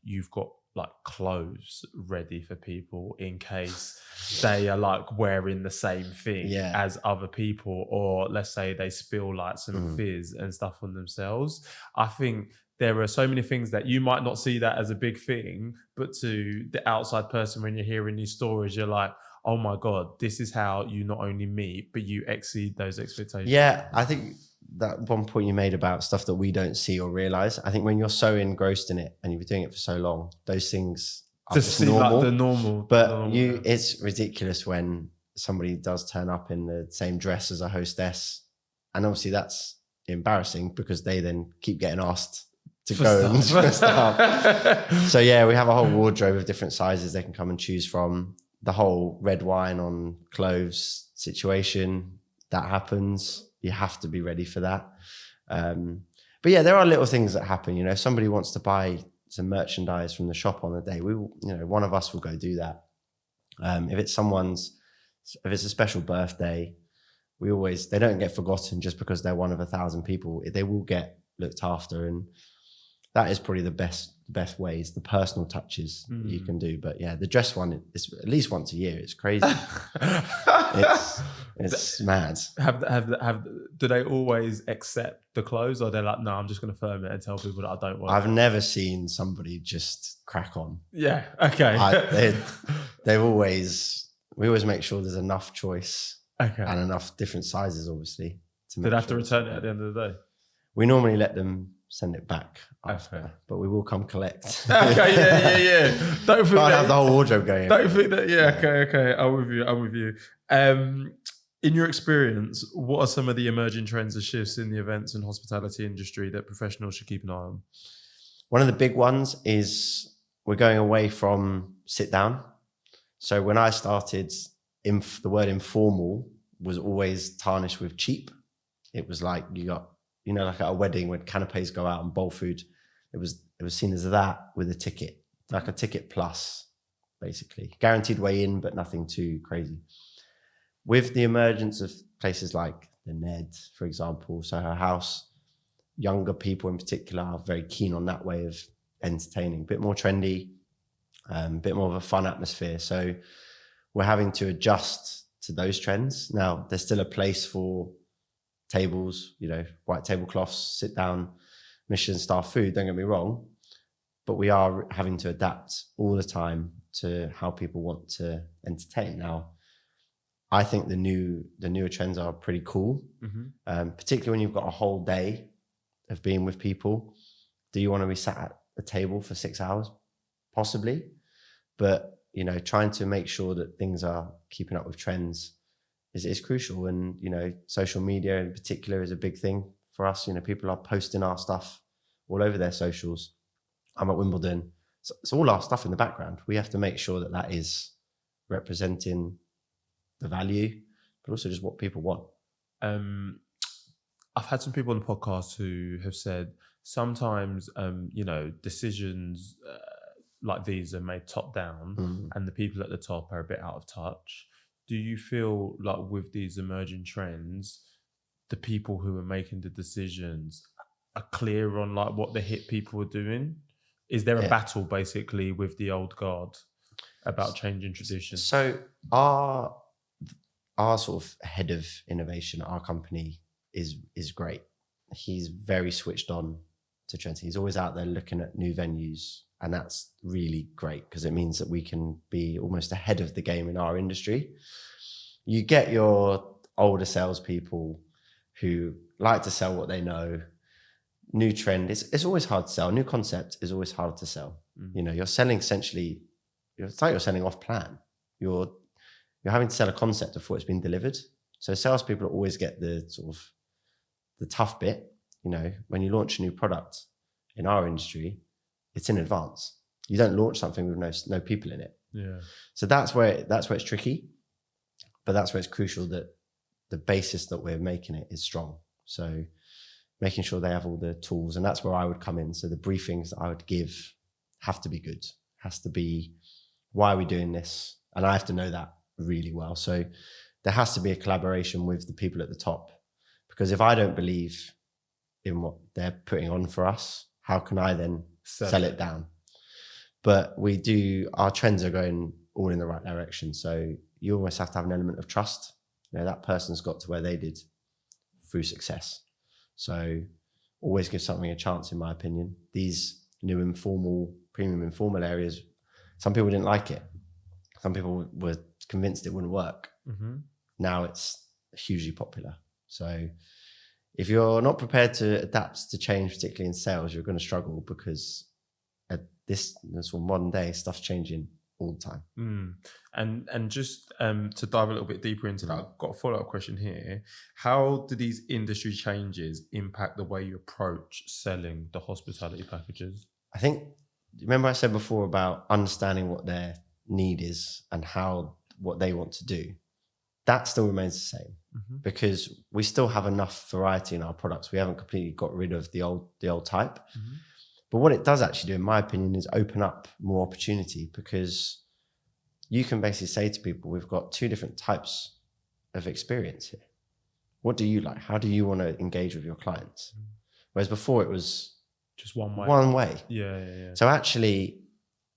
you've got like clothes ready for people in case they are like wearing the same thing as other people, or let's say they spill like some fizz and stuff on themselves. I think there are so many things that you might not see that as a big thing, but to the outside person, when you're hearing these stories, you're like, oh my God, this is how you not only meet, but you exceed those expectations. Yeah, I think that one point you made about stuff that we don't see or realize, I think when you're so engrossed in it and you've been doing it for so long, those things are just normal. Like the normal. But it's ridiculous when somebody does turn up in the same dress as a hostess. And obviously that's embarrassing because they then keep getting asked to go and dress up. So yeah, we have a whole wardrobe of different sizes they can come and choose from. The whole red wine on clothes situation, that happens. You have to be ready for that. But yeah, there are little things that happen. If somebody wants to buy some merchandise from the shop on the day, one of us will go do that. If it's a special birthday, they don't get forgotten just because they're one of 1,000 people. They will get looked after, and that is probably the best ways, the personal touches you can do. But yeah, the dress one is at least once a year. It's crazy. it's mad. Do they always accept the clothes, or they're like, no, I'm just going to firm it and tell people that I don't want it? I've never seen somebody just crack on. Yeah. Okay. We always make sure there's enough choice and enough different sizes, obviously. They'd have to return it at the end of the day. We normally let them send it back after, but we will come collect. Okay, yeah. Don't think Can't have the whole wardrobe going. Don't think that. Yeah. Okay. I'm with you. In your experience, what are some of the emerging trends and shifts in the events and hospitality industry that professionals should keep an eye on? One of the big ones is we're going away from sit down. So when I started, the word informal was always tarnished with cheap. It was like you got, like at a wedding when canapes go out and bowl food, it was seen as that with a ticket, like a ticket plus, basically. Guaranteed way in, but nothing too crazy. With the emergence of places like the Ned, for example, Soho House, younger people in particular are very keen on that way of entertaining, a bit more trendy. a bit more of a fun atmosphere. So we're having to adjust to those trends. Now, there's still a place for tables, white tablecloths, sit down, Michelin star food, don't get me wrong, but we are having to adapt all the time to how people want to entertain. Now, I think the newer trends are pretty cool, particularly when you've got a whole day of being with people. Do you want to be sat at a table for 6 hours? Possibly. But, trying to make sure that things are keeping up with trends is crucial. And, social media in particular is a big thing for us. People are posting our stuff all over their socials. I'm at Wimbledon. So it's all our stuff in the background. We have to make sure that that is representing the value, but also just what people want. I've had some people on the podcast who have said sometimes, decisions like these are made top down and the people at the top are a bit out of touch. Do you feel like with these emerging trends, the people who are making the decisions are clear on like what the hit people are doing? Is there a battle basically with the old guard about changing traditions? So our sort of head of innovation at our company is great. He's very switched on to trends. He's always out there looking at new venues, and that's really great because it means that we can be almost ahead of the game in our industry. You get your older salespeople who like to sell what they know. New trend, it's always hard to sell. New concept is always hard to sell. You're selling essentially, it's like you're selling off plan. You're having to sell a concept before it's been delivered. So salespeople always get the sort of the tough bit. When you launch a new product in our industry, it's in advance. You don't launch something with no people in it. Yeah. So that's where it's tricky, but that's where it's crucial that the basis that we're making it is strong. So making sure they have all the tools, and that's where I would come in. So the briefings that I would give have to be good. Has to be, why are we doing this? And I have to know that really well. So there has to be a collaboration with the people at the top, because if I don't believe in what they're putting on for us, how can I then sell it down? But our trends are going all in the right direction. So you almost have to have an element of trust. That person's got to where they did through success. So always give something a chance, in my opinion. These new premium informal areas, some people didn't like it. Some people were convinced it wouldn't work. Now it's hugely popular. So if you're not prepared to adapt to change, particularly in sales, you're going to struggle, because at this modern day, stuff's changing all the time. And just to dive a little bit deeper into that, I've got a follow-up question here. How do these industry changes impact the way you approach selling the hospitality packages? I think, remember I said before about understanding what their need is and what they want to do. That still remains the same, because we still have enough variety in our products. We haven't completely got rid of the old type. But what it does actually do, in my opinion, is open up more opportunity, because you can basically say to people, we've got two different types of experience here. What do you like? How do you want to engage with your clients? Whereas before it was just one way. Yeah. So actually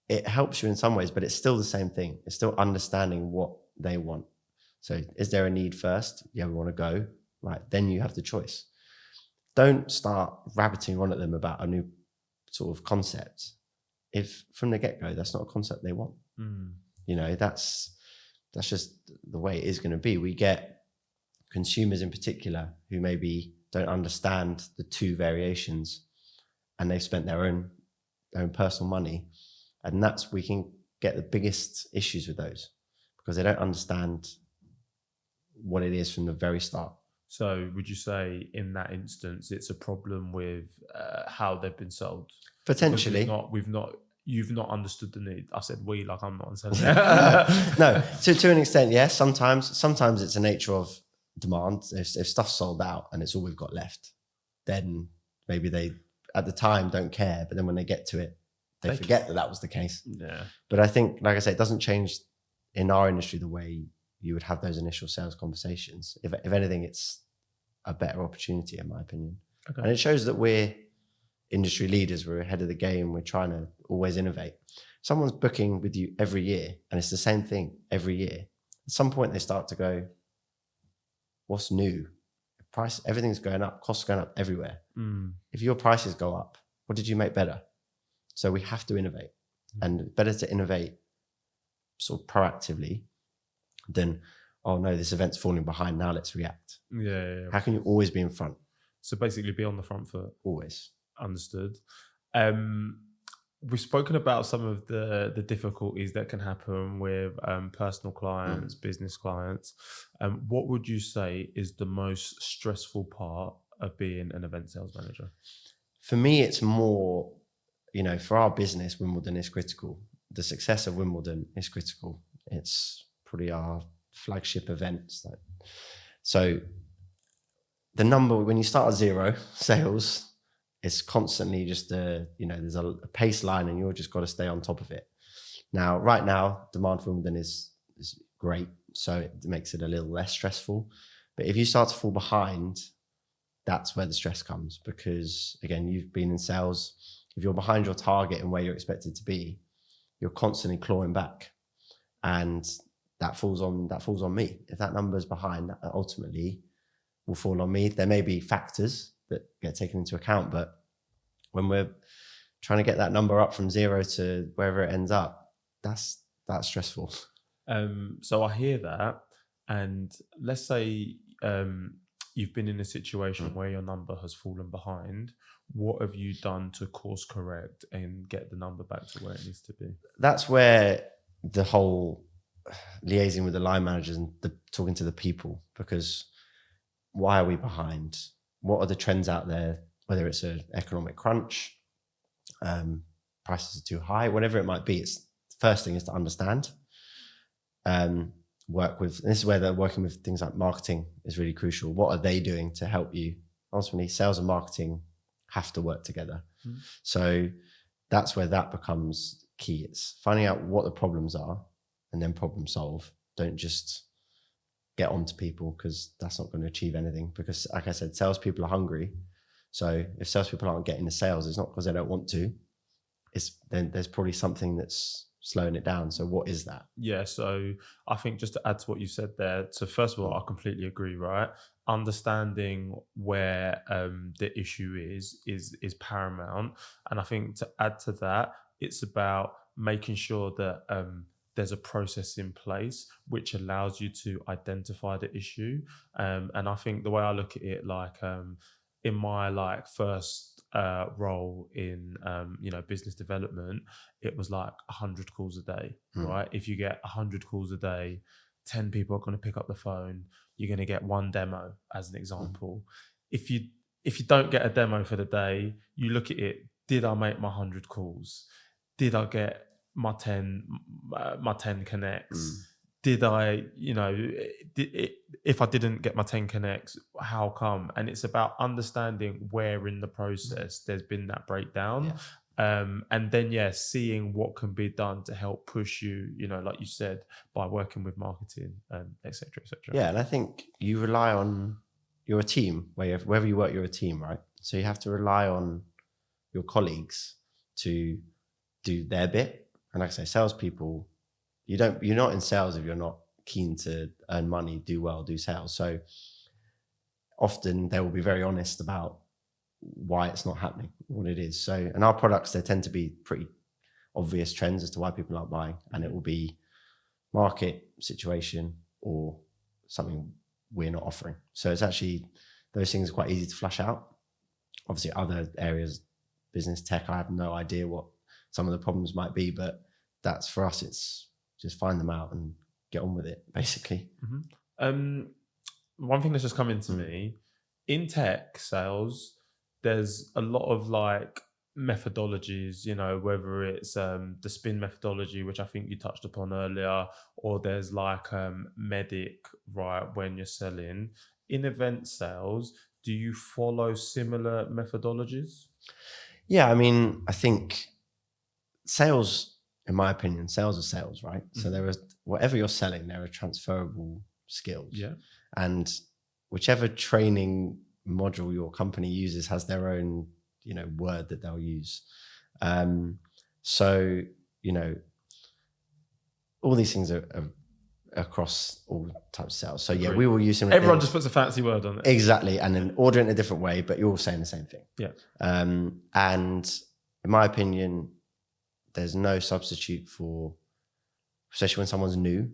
it helps you in some ways, but it's still the same thing. It's still understanding what they want. So is there a need first? Yeah, we want to go. Right. Then you have the choice. Don't start rabbiting on at them about a new sort of concept if from the get-go that's not a concept they want. That's just the way it is going to be. We get consumers in particular who maybe don't understand the two variations, and they've spent their own personal money, and we can get the biggest issues with those, because they don't understand what it is from the very start. So would you say in that instance, it's a problem with how they've been sold? Potentially. You've not understood the need. I said we, like I'm not selling it. No, to an extent, yes. Sometimes it's a nature of demand. If stuff's sold out and it's all we've got left, then maybe they, at the time, don't care. But then when they get to it, they forget that was the case. Yeah. But I think, like I say, it doesn't change in our industry the way you would have those initial sales conversations. If anything, it's a better opportunity, in my opinion. Okay. And it shows that we're industry leaders. We're ahead of the game. We're trying to always innovate. someone's booking with you every year and it's the same thing every year, at some point they start to go, what's new? Price, everything's going up, costs going up everywhere. If your prices go up, what did you make better? So we have to innovate, and better to innovate sort of proactively than, oh no, this event's falling behind, now let's react. Yeah. How can you always be in front? So basically be on the front foot. Always. Understood. We've spoken about some of the difficulties that can happen with personal clients, business clients. What would you say is the most stressful part of being an event sales manager? For me, it's more, for our business, Wimbledon is critical. The success of Wimbledon is critical. It's probably our flagship event. So the number, when you start at 0 sales, it's constantly just there's a pace line and you've just got to stay on top of it. Now, right now, demand for Wimbledon is great. So it makes it a little less stressful. But if you start to fall behind, that's where the stress comes, because again, you've been in sales. If you're behind your target and where you're expected to be, you're constantly clawing back, and that falls on me. If that number's behind, that ultimately will fall on me. There may be factors that get taken into account, but when we're trying to get that number up from 0 to wherever it ends up, that's stressful. So I hear that, and let's say you've been in a situation where your number has fallen behind. What have you done to course correct and get the number back to where it needs to be? That's where the whole liaising with the line managers and talking to the people, because why are we behind? What are the trends out there? Whether it's an economic crunch, prices are too high, whatever it might be. It's the first thing is to understand. Work with, and this is where they're working with things like marketing is really crucial. What are they doing to help you? Ultimately, sales and marketing have to work together. So that's where that becomes key. It's finding out what the problems are and then problem solve. Don't just get onto people, because that's not going to achieve anything. Because like I said, salespeople are hungry. So if salespeople aren't getting the sales, it's not because they don't want to. Then there's probably something that's slowing it down. So what is that? Yeah, so I think just to add to what you said there, so first of all, I completely agree, right? Understanding where the issue is paramount. And I think to add to that, it's about making sure that there's a process in place which allows you to identify the issue. And I think the way I look at it, in my first role in business development, it was 100 calls a day, right? If you get 100 calls a day, 10 people are going to pick up the phone. You're going to get one demo, as an example. If you don't get a demo for the day, you look at it: did I make my 100 calls? Did I get my 10 connects? Did I, if I didn't get my 10 connects, how come? And it's about understanding where in the process there's been that breakdown. And then, seeing what can be done to help push you, like you said, by working with marketing, et cetera, et cetera. Yeah, and I think you rely on, you're a team, wherever you work, you're a team, right? So you have to rely on your colleagues to do their bit. And like I say, salespeople, you're not in sales if you're not keen to earn money, do well, do sales. So often they will be very honest about why it's not happening, what it is. So, and our products, there tend to be pretty obvious trends as to why people aren't buying, and it will be market situation or something we're not offering. So it's actually, those things are quite easy to flush out. Obviously other areas, business tech, I have no idea what some of the problems might be, but that's, for us, it's just find them out and get on with it, basically. One thing that's just come into me, in tech sales, there's a lot of methodologies, whether it's the spin methodology, which I think you touched upon earlier, or there's medic, right, when you're selling. In event sales, do you follow similar methodologies? Yeah, I mean, I think sales, in my opinion, sales are sales, right? So there is, whatever you're selling, there are transferable skills. Yeah. And whichever training module your company uses has their own, word that they'll use. So all these things are across all types of sales. So yeah, Agreed. we will use some. Everyone just puts a fancy word on it. Exactly, and then order it in a different way, but you're all saying the same thing. Yeah. And in my opinion, there's no substitute for, especially when someone's new,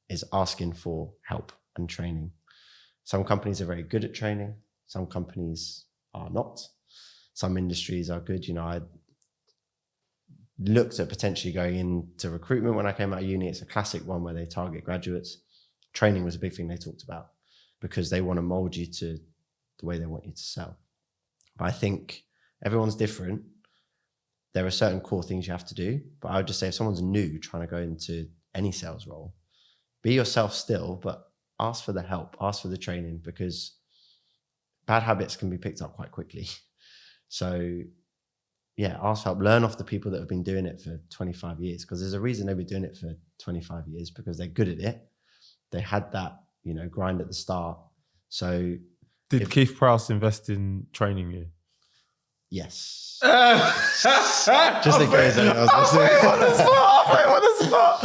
is asking for help and training. Some companies are very good at training. Some companies are not. Some industries are good. I looked at potentially going into recruitment when I came out of uni. It's a classic one where they target graduates. Training was a big thing they talked about because they want to mold you to the way they want you to sell. But I think everyone's different. There are certain core things you have to do. But I would just say if someone's new trying to go into any sales role, be yourself still, but ask for the help, ask for the training, because bad habits can be picked up quite quickly. So yeah, ask for help. Learn off the people that have been doing it for 25 years, because there's a reason they've been doing it for 25 years, because they're good at it. They had that, grind at the start. So did Keith Prowse invest in training you? Yes. Just in case anyone else was on the spot.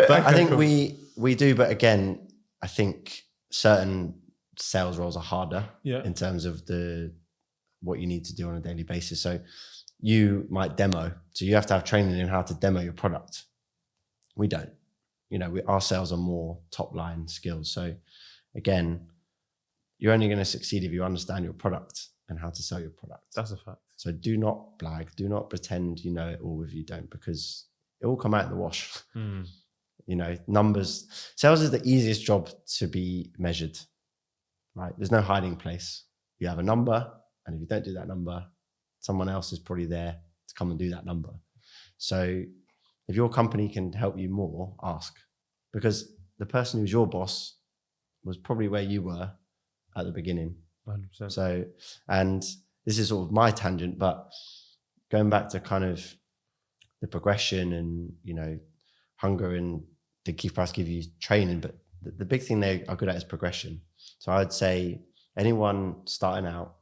But I think we do. But again, I think certain sales roles are harder in terms of what you need to do on a daily basis. So you might demo. So you have to have training in how to demo your product. We don't. Our sales are more top line skills. So again, you're only going to succeed if you understand your product and how to sell your product. That's a fact. So do not blag. Do not pretend you know it all if you don't, because it will come out in the wash. Numbers. Sales is the easiest job to be measured, right? There's no hiding place. You have a number, and if you don't do that number, someone else is probably there to come and do that number. So if your company can help you more, ask. Because the person who's your boss was probably where you were at the beginning. 100%. So, and this is sort of my tangent, but going back to kind of the progression and, hunger, and did Keith Price give you training? But the big thing they are good at is progression. So I'd say anyone starting out,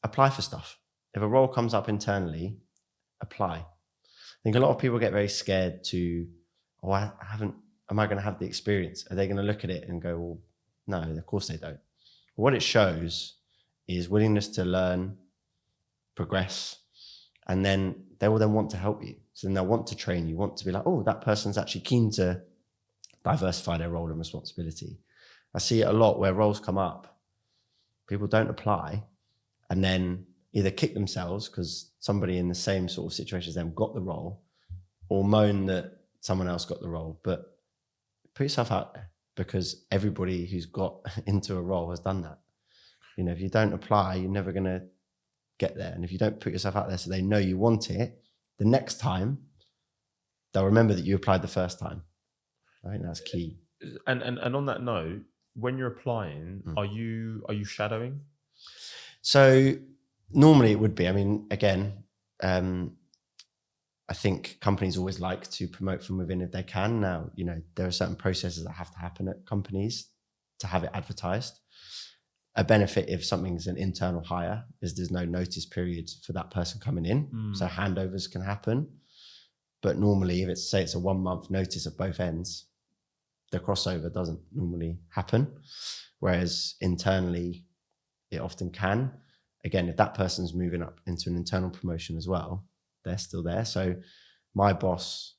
apply for stuff. If a role comes up internally, apply. I think a lot of people get very scared to, am I going to have the experience? Are they going to look at it and go, well, no, of course they don't. What it shows is willingness to learn, progress, and then they will then want to help you. So then they'll want to train you, want to be like, oh, that person's actually keen to diversify their role and responsibility. I see it a lot where roles come up, people don't apply, and then either kick themselves because somebody in the same sort of situation as them got the role, or moan that someone else got the role. But put yourself out there, because everybody who's got into a role has done that. If you don't apply, you're never going to get there. And if you don't put yourself out there so they know you want it, the next time they'll remember that you applied the first time. I think that's key. And on that note, when you're applying, are you shadowing? So normally it would be. I mean, again, I think companies always like to promote from within if they can. Now, there are certain processes that have to happen at companies to have it advertised. A benefit if something's an internal hire is there's no notice period for that person coming in. So handovers can happen. But normally if it's a 1 month notice at both ends, the crossover doesn't normally happen. Whereas internally, it often can. Again, if that person's moving up into an internal promotion as well, they're still there. So my boss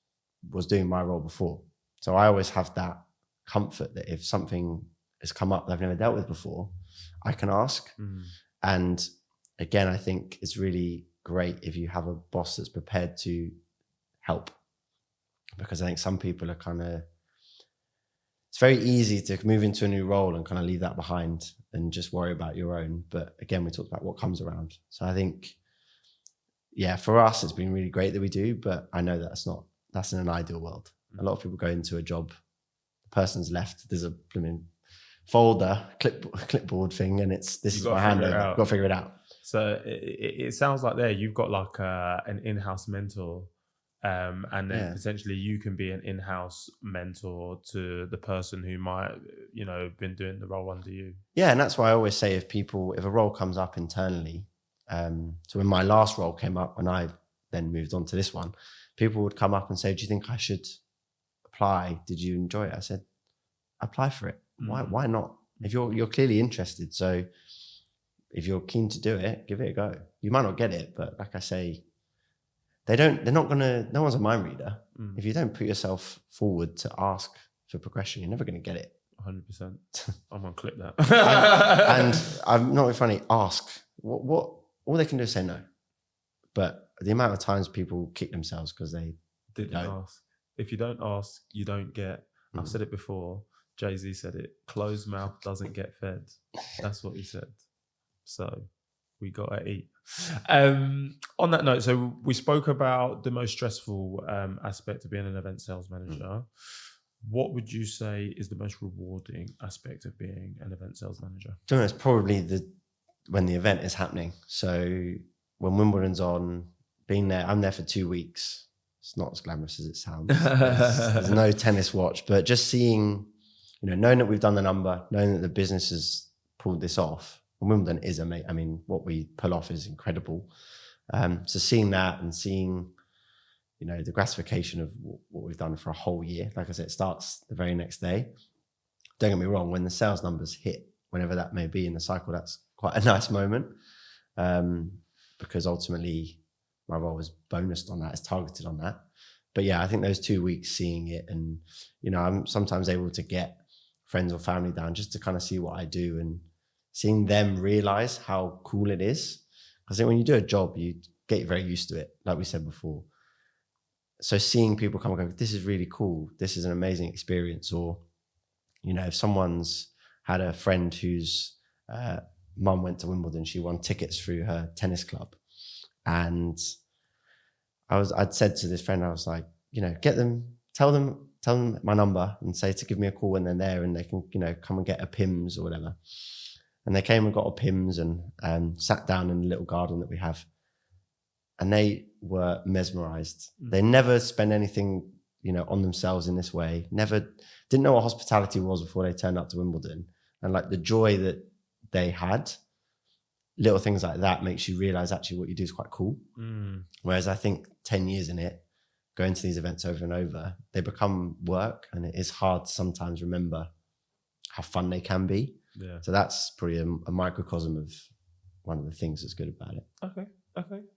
was doing my role before. So I always have that comfort that if something has come up that I've never dealt with before, I can ask. And again, I think it's really great if you have a boss that's prepared to help, because I think some people are it's very easy to move into a new role and kind of leave that behind and just worry about your own. But again, we talked about what comes around. So I think, for us, it's been really great that we do, but I know that's in an ideal world. A lot of people go into a job, the person's left, there's a folder, clipboard thing, and this is my handover. I've got to figure it out. So it sounds like you've got like an in-house mentor, and then potentially you can be an in-house mentor to the person who might, been doing the role under you. Yeah, and that's why I always say if a role comes up internally, so when my last role came up, when I then moved on to this one, people would come up and say, do you think I should apply? Did you enjoy it? I said, apply for it. Why not? If you're clearly interested. So if you're keen to do it, give it a go. You might not get it, but like I say, no one's a mind reader. If you don't put yourself forward to ask for progression, you're never going to get it. 100%. I'm going to clip that. and I'm not funny, ask. What all they can do is say no. But the amount of times people kick themselves because they didn't ask. If you don't ask, you don't get. I've said it before. Jay-Z said it. Closed mouth doesn't get fed. That's what he said. So we got to eat. On that note, so we spoke about the most stressful aspect of being an event sales manager. What would you say is the most rewarding aspect of being an event sales manager? I don't know, it's probably when the event is happening. So when Wimbledon's on, being there, I'm there for 2 weeks. It's not as glamorous as it sounds. There's no tennis watch, but just seeing, knowing that we've done the number, knowing that the business has pulled this off, and Wimbledon is amazing. I mean, what we pull off is incredible. So seeing that and seeing, the gratification of what we've done for a whole year. Like I said, it starts the very next day. Don't get me wrong, when the sales numbers hit, whenever that may be in the cycle, that's quite a nice moment. Because ultimately my role is bonused on that, is targeted on that. But yeah, I think those 2 weeks seeing it, and, I'm sometimes able to get friends or family down just to kind of see what I do and seeing them realize how cool it is. I think when you do a job, you get very used to it, like we said before. So seeing people come and go, this is really cool. This is an amazing experience. Or, if someone's had a friend whose mum went to Wimbledon, she won tickets through her tennis club. And I'd said to this friend, I was like, get them, tell them my number and say to give me a call when they're there and they can, come and get a PIMS or whatever. And they came and got a PIMS and sat down in the little garden that we have. And they were mesmerized. They never spend anything, on themselves in this way. Didn't know what hospitality was before they turned up to Wimbledon. And like the joy that they had, little things like that makes you realize actually what you do is quite cool. Whereas I think 10 years in it, going to these events over and over, they become work, and it is hard to sometimes remember how fun they can be. Yeah. So that's probably a microcosm of one of the things that's good about it. Okay.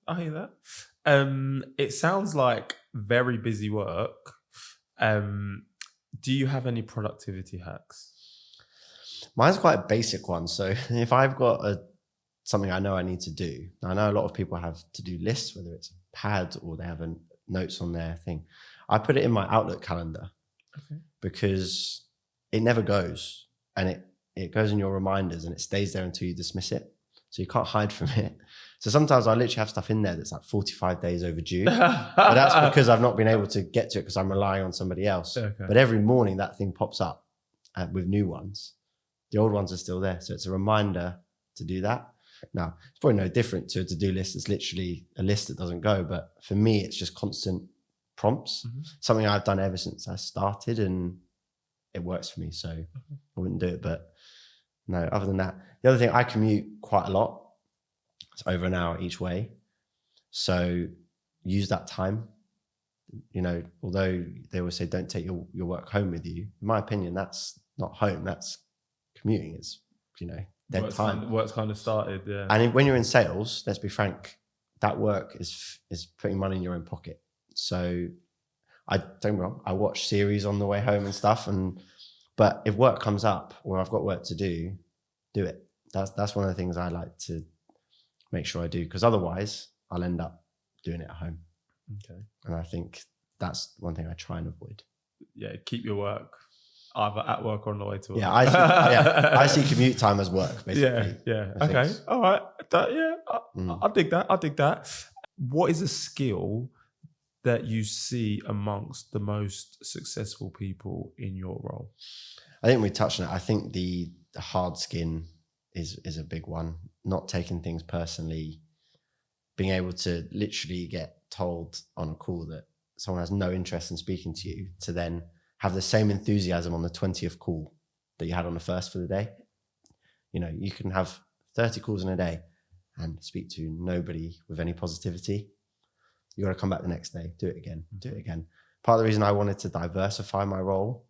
I hear that. It sounds like very busy work. Do you have any productivity hacks? Mine's quite a basic one. So if I've got something I know I need to do, I know a lot of people have to-do lists, whether it's a pad or they have notes on their thing. I put it in my Outlook calendar because it never goes, and it goes in your reminders and it stays there until you dismiss it. So you can't hide from it. So sometimes I literally have stuff in there that's like 45 days overdue. But that's because I've not been able to get to it because I'm relying on somebody else. Okay. But every morning that thing pops up with new ones. The old ones are still there. So it's a reminder to do that. Now, it's probably no different to a to-do list. It's literally a list that doesn't go. But for me, it's just constant prompts. Something I've done ever since I started, and it works for me. So I wouldn't do it. But no, other than that, the other thing, I commute quite a lot. It's over an hour each way. So use that time. Although they always say don't take your work home with you. In my opinion, that's not home. That's commuting. It's, dead time. Work's kind of started, yeah. And when you're in sales, let's be frank, that work is putting money in your own pocket. So don't get me wrong, I watch series on the way home and stuff. But if work comes up or I've got work to do it. That's one of the things I like to make sure I do, because otherwise I'll end up doing it at home. Okay. And I think that's one thing I try and avoid. Yeah, keep your work either at work or on the way to work. Yeah, I see commute time as work, basically. Yeah. Okay. All right. I dig that. What is a skill that you see amongst the most successful people in your role? I think we touched on it. I think the hard skin is a big one. Not taking things personally, being able to literally get told on a call that someone has no interest in speaking to you, to then have the same enthusiasm on the 20th call that you had on the first for the day. You can have 30 calls in a day and speak to nobody with any positivity. You got to come back the next day, do it again, do it again. Part of the reason I wanted to diversify my role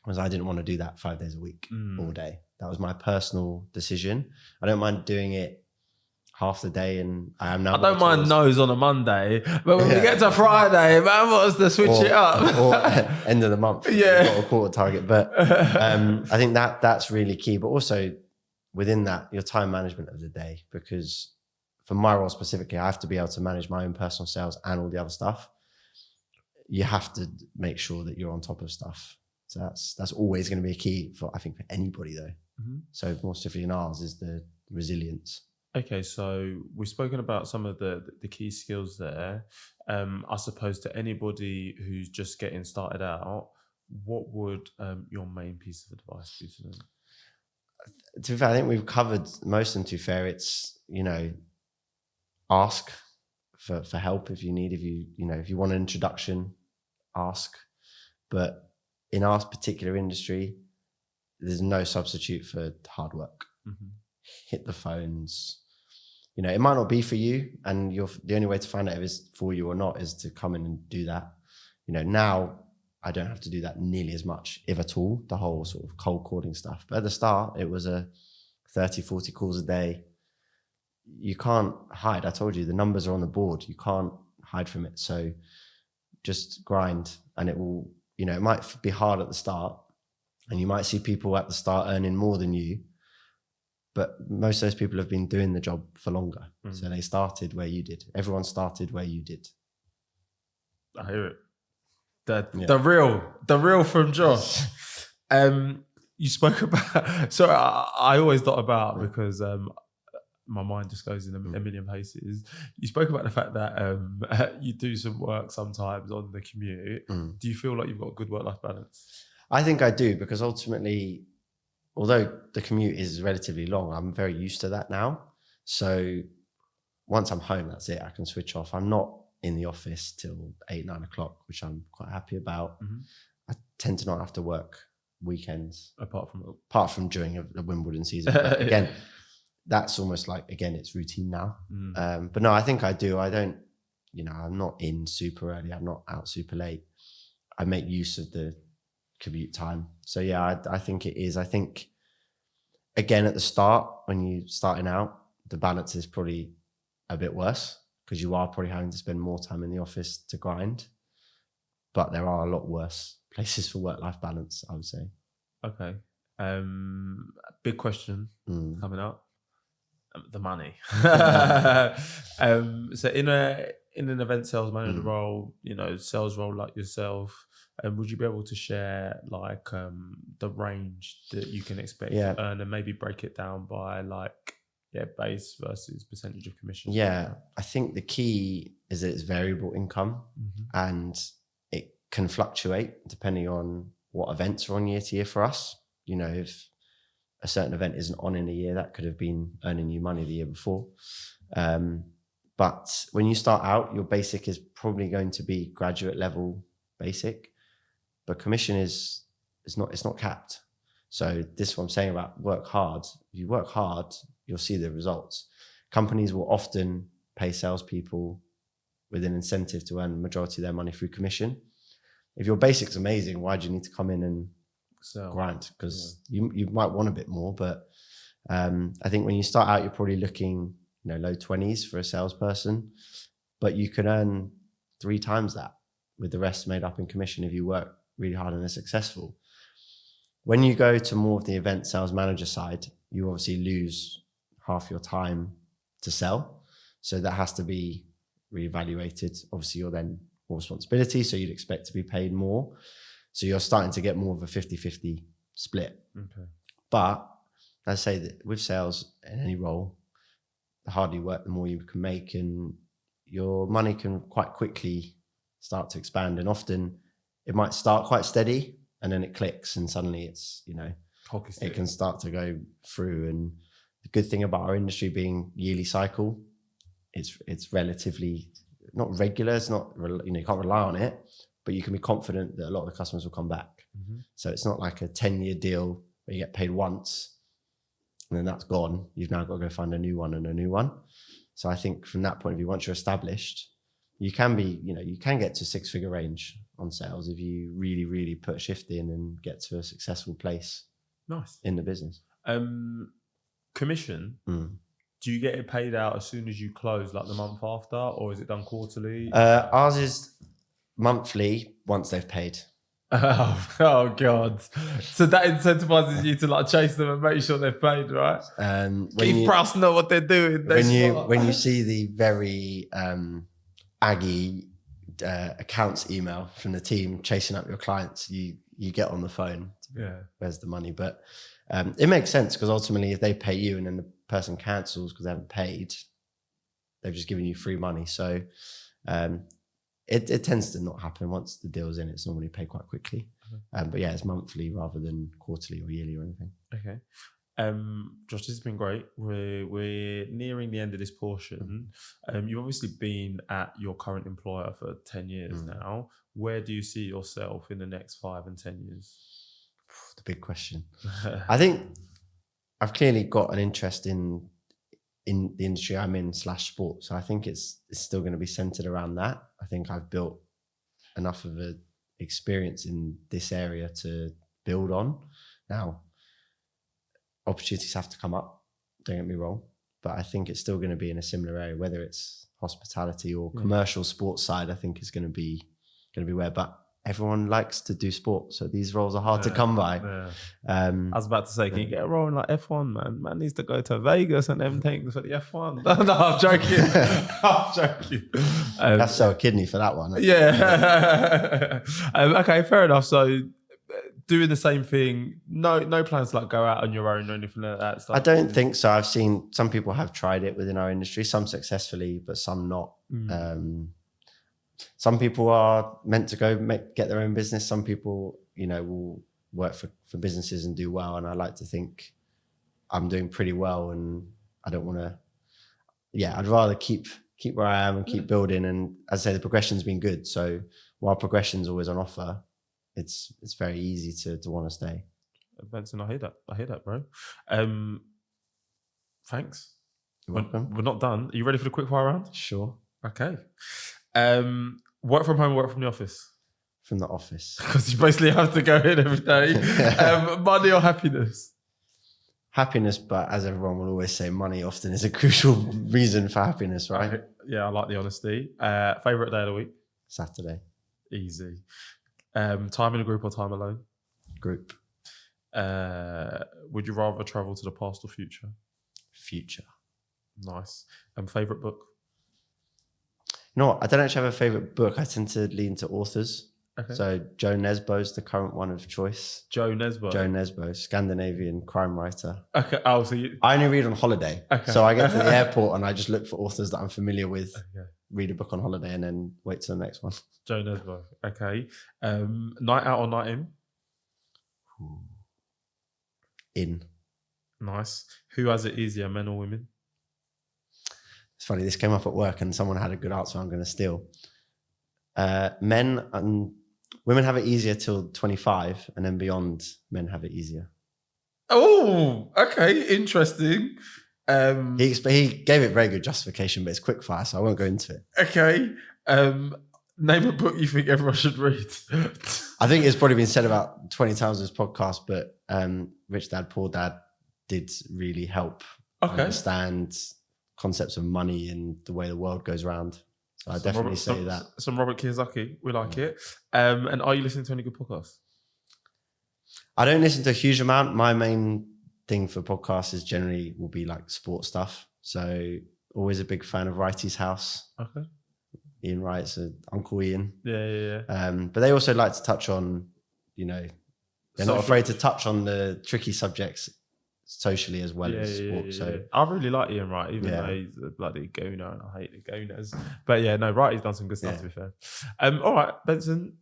was I didn't want to do that 5 days a week all day. That was my personal decision. I don't mind doing it half the day, and I am now. I don't mind no's on a Monday, but when we get to Friday, man wants to switch it up. Or end of the month, yeah, got a quarter target. But I think that's really key. But also within that, your time management of the day, because for my role specifically, I have to be able to manage my own personal sales and all the other stuff. You have to make sure that you're on top of stuff. So that's always going to be a key for, I think, for anybody though. So more specifically in ours is the resilience. Okay, so we've spoken about some of the key skills there. I suppose to anybody who's just getting started out, what would your main piece of advice be to them? To be fair, I think we've covered most, and to be fair, it's, ask for help if you need, if you want an introduction, ask. But in our particular industry, there's no substitute for hard work. Hit the phones. It might not be for you, and the only way to find out if it's for you or not is to come in and do that. Now I don't have to do that nearly as much, if at all, the whole sort of cold calling stuff. But at the start, it was a 30, 40 calls a day. You can't hide. I told you, the numbers are on the board. You can't hide from it. So just grind, and it will, it might be hard at the start, and you might see people at the start earning more than you, but most of those people have been doing the job for longer. So they started where you did. Everyone started where you did. I hear it. The real from Josh. You spoke about, so I always thought about, because my mind just goes in a million places. You spoke about the fact that you do some work sometimes on the commute. Do you feel like you've got a good work-life balance? I think I do, because ultimately, although the commute is relatively long, I'm very used to that now. So once I'm home, that's it. I can switch off. I'm not in the office till 8, 9 o'clock, which I'm quite happy about. I tend to not have to work weekends. Apart from during a Wimbledon season. But again, that's almost like, it's routine now. But no, I think I do. I don't, I'm not in super early. I'm not out super late. I make use of the commute time. So yeah, I think it is. I think, again, at the start, when you're starting out, the balance is probably a bit worse, because you are probably having to spend more time in the office to grind. But there are a lot worse places for work-life balance, I would say. Okay. Big question coming up. The money. So in an event sales manager role, sales role like yourself, would you be able to share like the range that you can expect to earn, and maybe break it down by base versus percentage of commission? Yeah, I think the key is that it's variable income, and it can fluctuate depending on what events are on year to year for us. If a certain event isn't on in a year, that could have been earning you money the year before. But when you start out, your basic is probably going to be graduate level basic, but commission it's not capped. So this is what I'm saying about work hard. If you work hard, you'll see the results. Companies will often pay salespeople with an incentive to earn the majority of their money through commission. If your basic's amazing, why do you need to come in and grind? Because you might want a bit more, but I think when you start out, you're probably looking low 20s for a salesperson, but you can earn 3 times that with the rest made up in commission if you work really hard and are successful. When you go to more of the event sales manager side, you obviously lose half your time to sell. So that has to be reevaluated. Obviously, you're then more responsibility, so you'd expect to be paid more. So you're starting to get more of a 50-50 split. Okay. But I say that with sales in any role, the harder you work, the more you can make, and your money can quite quickly start to expand. And often it might start quite steady and then it clicks and suddenly it's, it can start to go through. And the good thing about our industry being yearly cycle, it's relatively not regular. It's not, you can't rely on it, but you can be confident that a lot of the customers will come back. So it's not like a 10-year deal where you get paid once and then that's gone. You've now got to go find a new one and a new one. So I think from that point of view, once you're established, you can get to 6-figure range on sales if you really, really put a shift in and get to a successful place. Nice. In the business. Commission, do you get it paid out as soon as you close, like the month after, or is it done quarterly? Ours is monthly once they've paid. Oh God. So that incentivizes you to like chase them and make sure they've paid, right? Keith Prowse know what they're doing. When you see the very aggy accounts email from the team chasing up your clients, you get on the phone. Yeah. Where's the money? But it makes sense because ultimately if they pay you and then the person cancels because they haven't paid, they've just given you free money. So it tends to not happen. Once the deal's in, it's normally paid quite quickly. But yeah, it's monthly rather than quarterly or yearly or anything. Okay. Josh, this has been great. We're nearing the end of this portion. You've obviously been at your current employer for 10 years now. Where do you see yourself in the next 5 and 10 years? The big question. I think I've clearly got an interest in the industry I'm in / sport. So I think it's still going to be centered around that. I think I've built enough of a experience in this area to build on. Now, opportunities have to come up, don't get me wrong, but I think it's still going to be in a similar area, whether it's hospitality or commercial sports side. I think is going to be where, but everyone likes to do sport, so these roles are hard to come by. I was about to say, can you get a role in like F1, man? Man needs to go to Vegas and them things for the F1. No, I'm joking. I'm joking. You have to sell a kidney for that one. Yeah. Okay, fair enough. So doing the same thing, no plans to like go out on your own or anything like that? I don't think so. I've seen some people have tried it within our industry, some successfully, but some not. Some people are meant to go get their own business. Some people, will work for businesses and do well. And I like to think I'm doing pretty well, and I don't want to. Yeah, I'd rather keep where I am and keep building. And as I say, the progression's been good. So while progression's always on offer, it's very easy to want to stay. Benson, I hear that, bro. Thanks. You're welcome. We're not done. Are you ready for the quickfire round? Sure. Okay. Work from home, work from the office? From the office. Because you basically have to go in every day. Money or happiness? Happiness, but as everyone will always say, money often is a crucial reason for happiness, right? Yeah, I like the honesty. Favourite day of the week? Saturday. Easy. Time in a group or time alone? Group. Would you rather travel to the past or future? Future. Nice. Favourite book? No, I don't actually have a favourite book. I tend to lean to authors. Okay. So Joe Nesbo's the current one of choice. Joe Nesbo, Scandinavian crime writer. Okay. Oh, so I only read on holiday. Okay. So I get to the airport and I just look for authors that I'm familiar with, read a book on holiday, and then wait till the next one. Joe Nesbo. Okay. Night out or night in? In. Nice. Who has it easier, men or women? It's funny, this came up at work and someone had a good answer I'm going to steal. Men and women have it easier till 25, and then beyond, men have it easier. Oh, okay. Interesting. He gave it very good justification, but it's quickfire, so I won't go into it. Okay. Name a book you think everyone should read. I think it's probably been said about 20 times in this podcast, but Rich Dad, Poor Dad did really help understand concepts of money and the way the world goes around. So I definitely say that. Some Robert Kiyosaki, we like it. And are you listening to any good podcasts? I don't listen to a huge amount. My main thing for podcasts is generally will be like sports stuff. So always a big fan of Wrighty's House. Okay. Ian Wright's Uncle Ian. Yeah. But they also like to touch on, they're not afraid to touch on the tricky subjects socially as well as sport. So I really like Ian Wright, even though he's a bloody gooner and I hate the gooners. But yeah, no, Wright, he's done some good stuff to be fair. All right, Benson.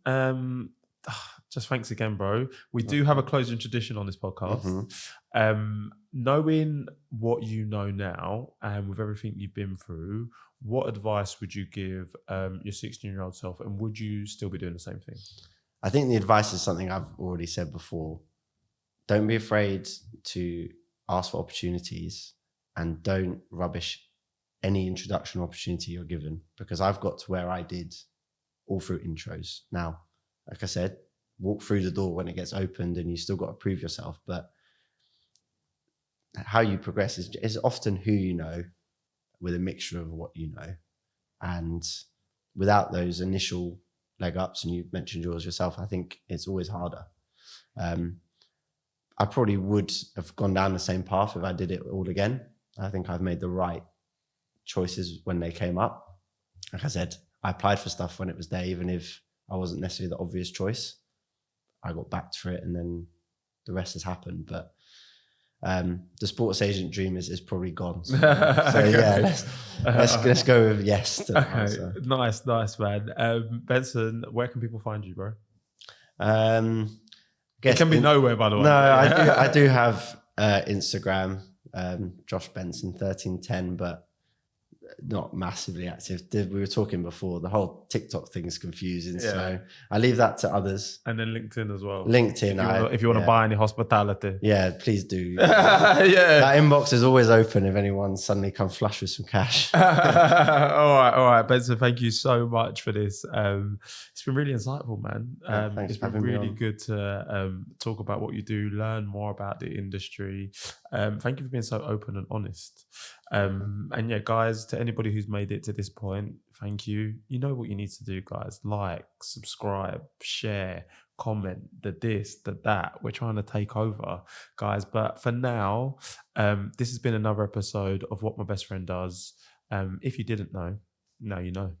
Just thanks again, bro. We do have a closing tradition on this podcast. Knowing what you know now and with everything you've been through, what advice would you give your 16-year-old self, and would you still be doing the same thing? I think the advice is something I've already said before. Don't be afraid to ask for opportunities, and don't rubbish any introduction opportunity you're given, because I've got to where I did all through intros. Now, like I said, walk through the door when it gets opened and you still got to prove yourself. But how you progress is often who you know with a mixture of what you know. And without those initial leg ups, and you mentioned yours yourself, I think it's always harder. I probably would have gone down the same path if I did it all again. I think I've made the right choices when they came up. Like I said, I applied for stuff when it was there, even if I wasn't necessarily the obvious choice. I got backed for it, and then the rest has happened. But the sports agent dream is probably gone. So, Okay. yeah, let's go with yes to that answer. Nice, man. Benson, where can people find you, bro? It can be nowhere, by the way. No, I do have Instagram, Josh Benson 1310, but not massively active. We were talking before, the whole TikTok thing is confusing, so I leave that to others. And then LinkedIn as well. LinkedIn, if you want to buy any hospitality. Yeah, please do. Yeah. That inbox is always open if anyone suddenly come flush with some cash. All right, Benson, thank you so much for this. It's been really insightful, man. It's been really good to talk about what you do, learn more about the industry. Thank you for being so open and honest. And yeah, guys, to anybody who's made it to this point, thank you. You know what you need to do, guys. Like, subscribe, share, comment, the this, the that. We're trying to take over, guys. But for now, this has been another episode of What My Best Friend Does. If you didn't know, now you know.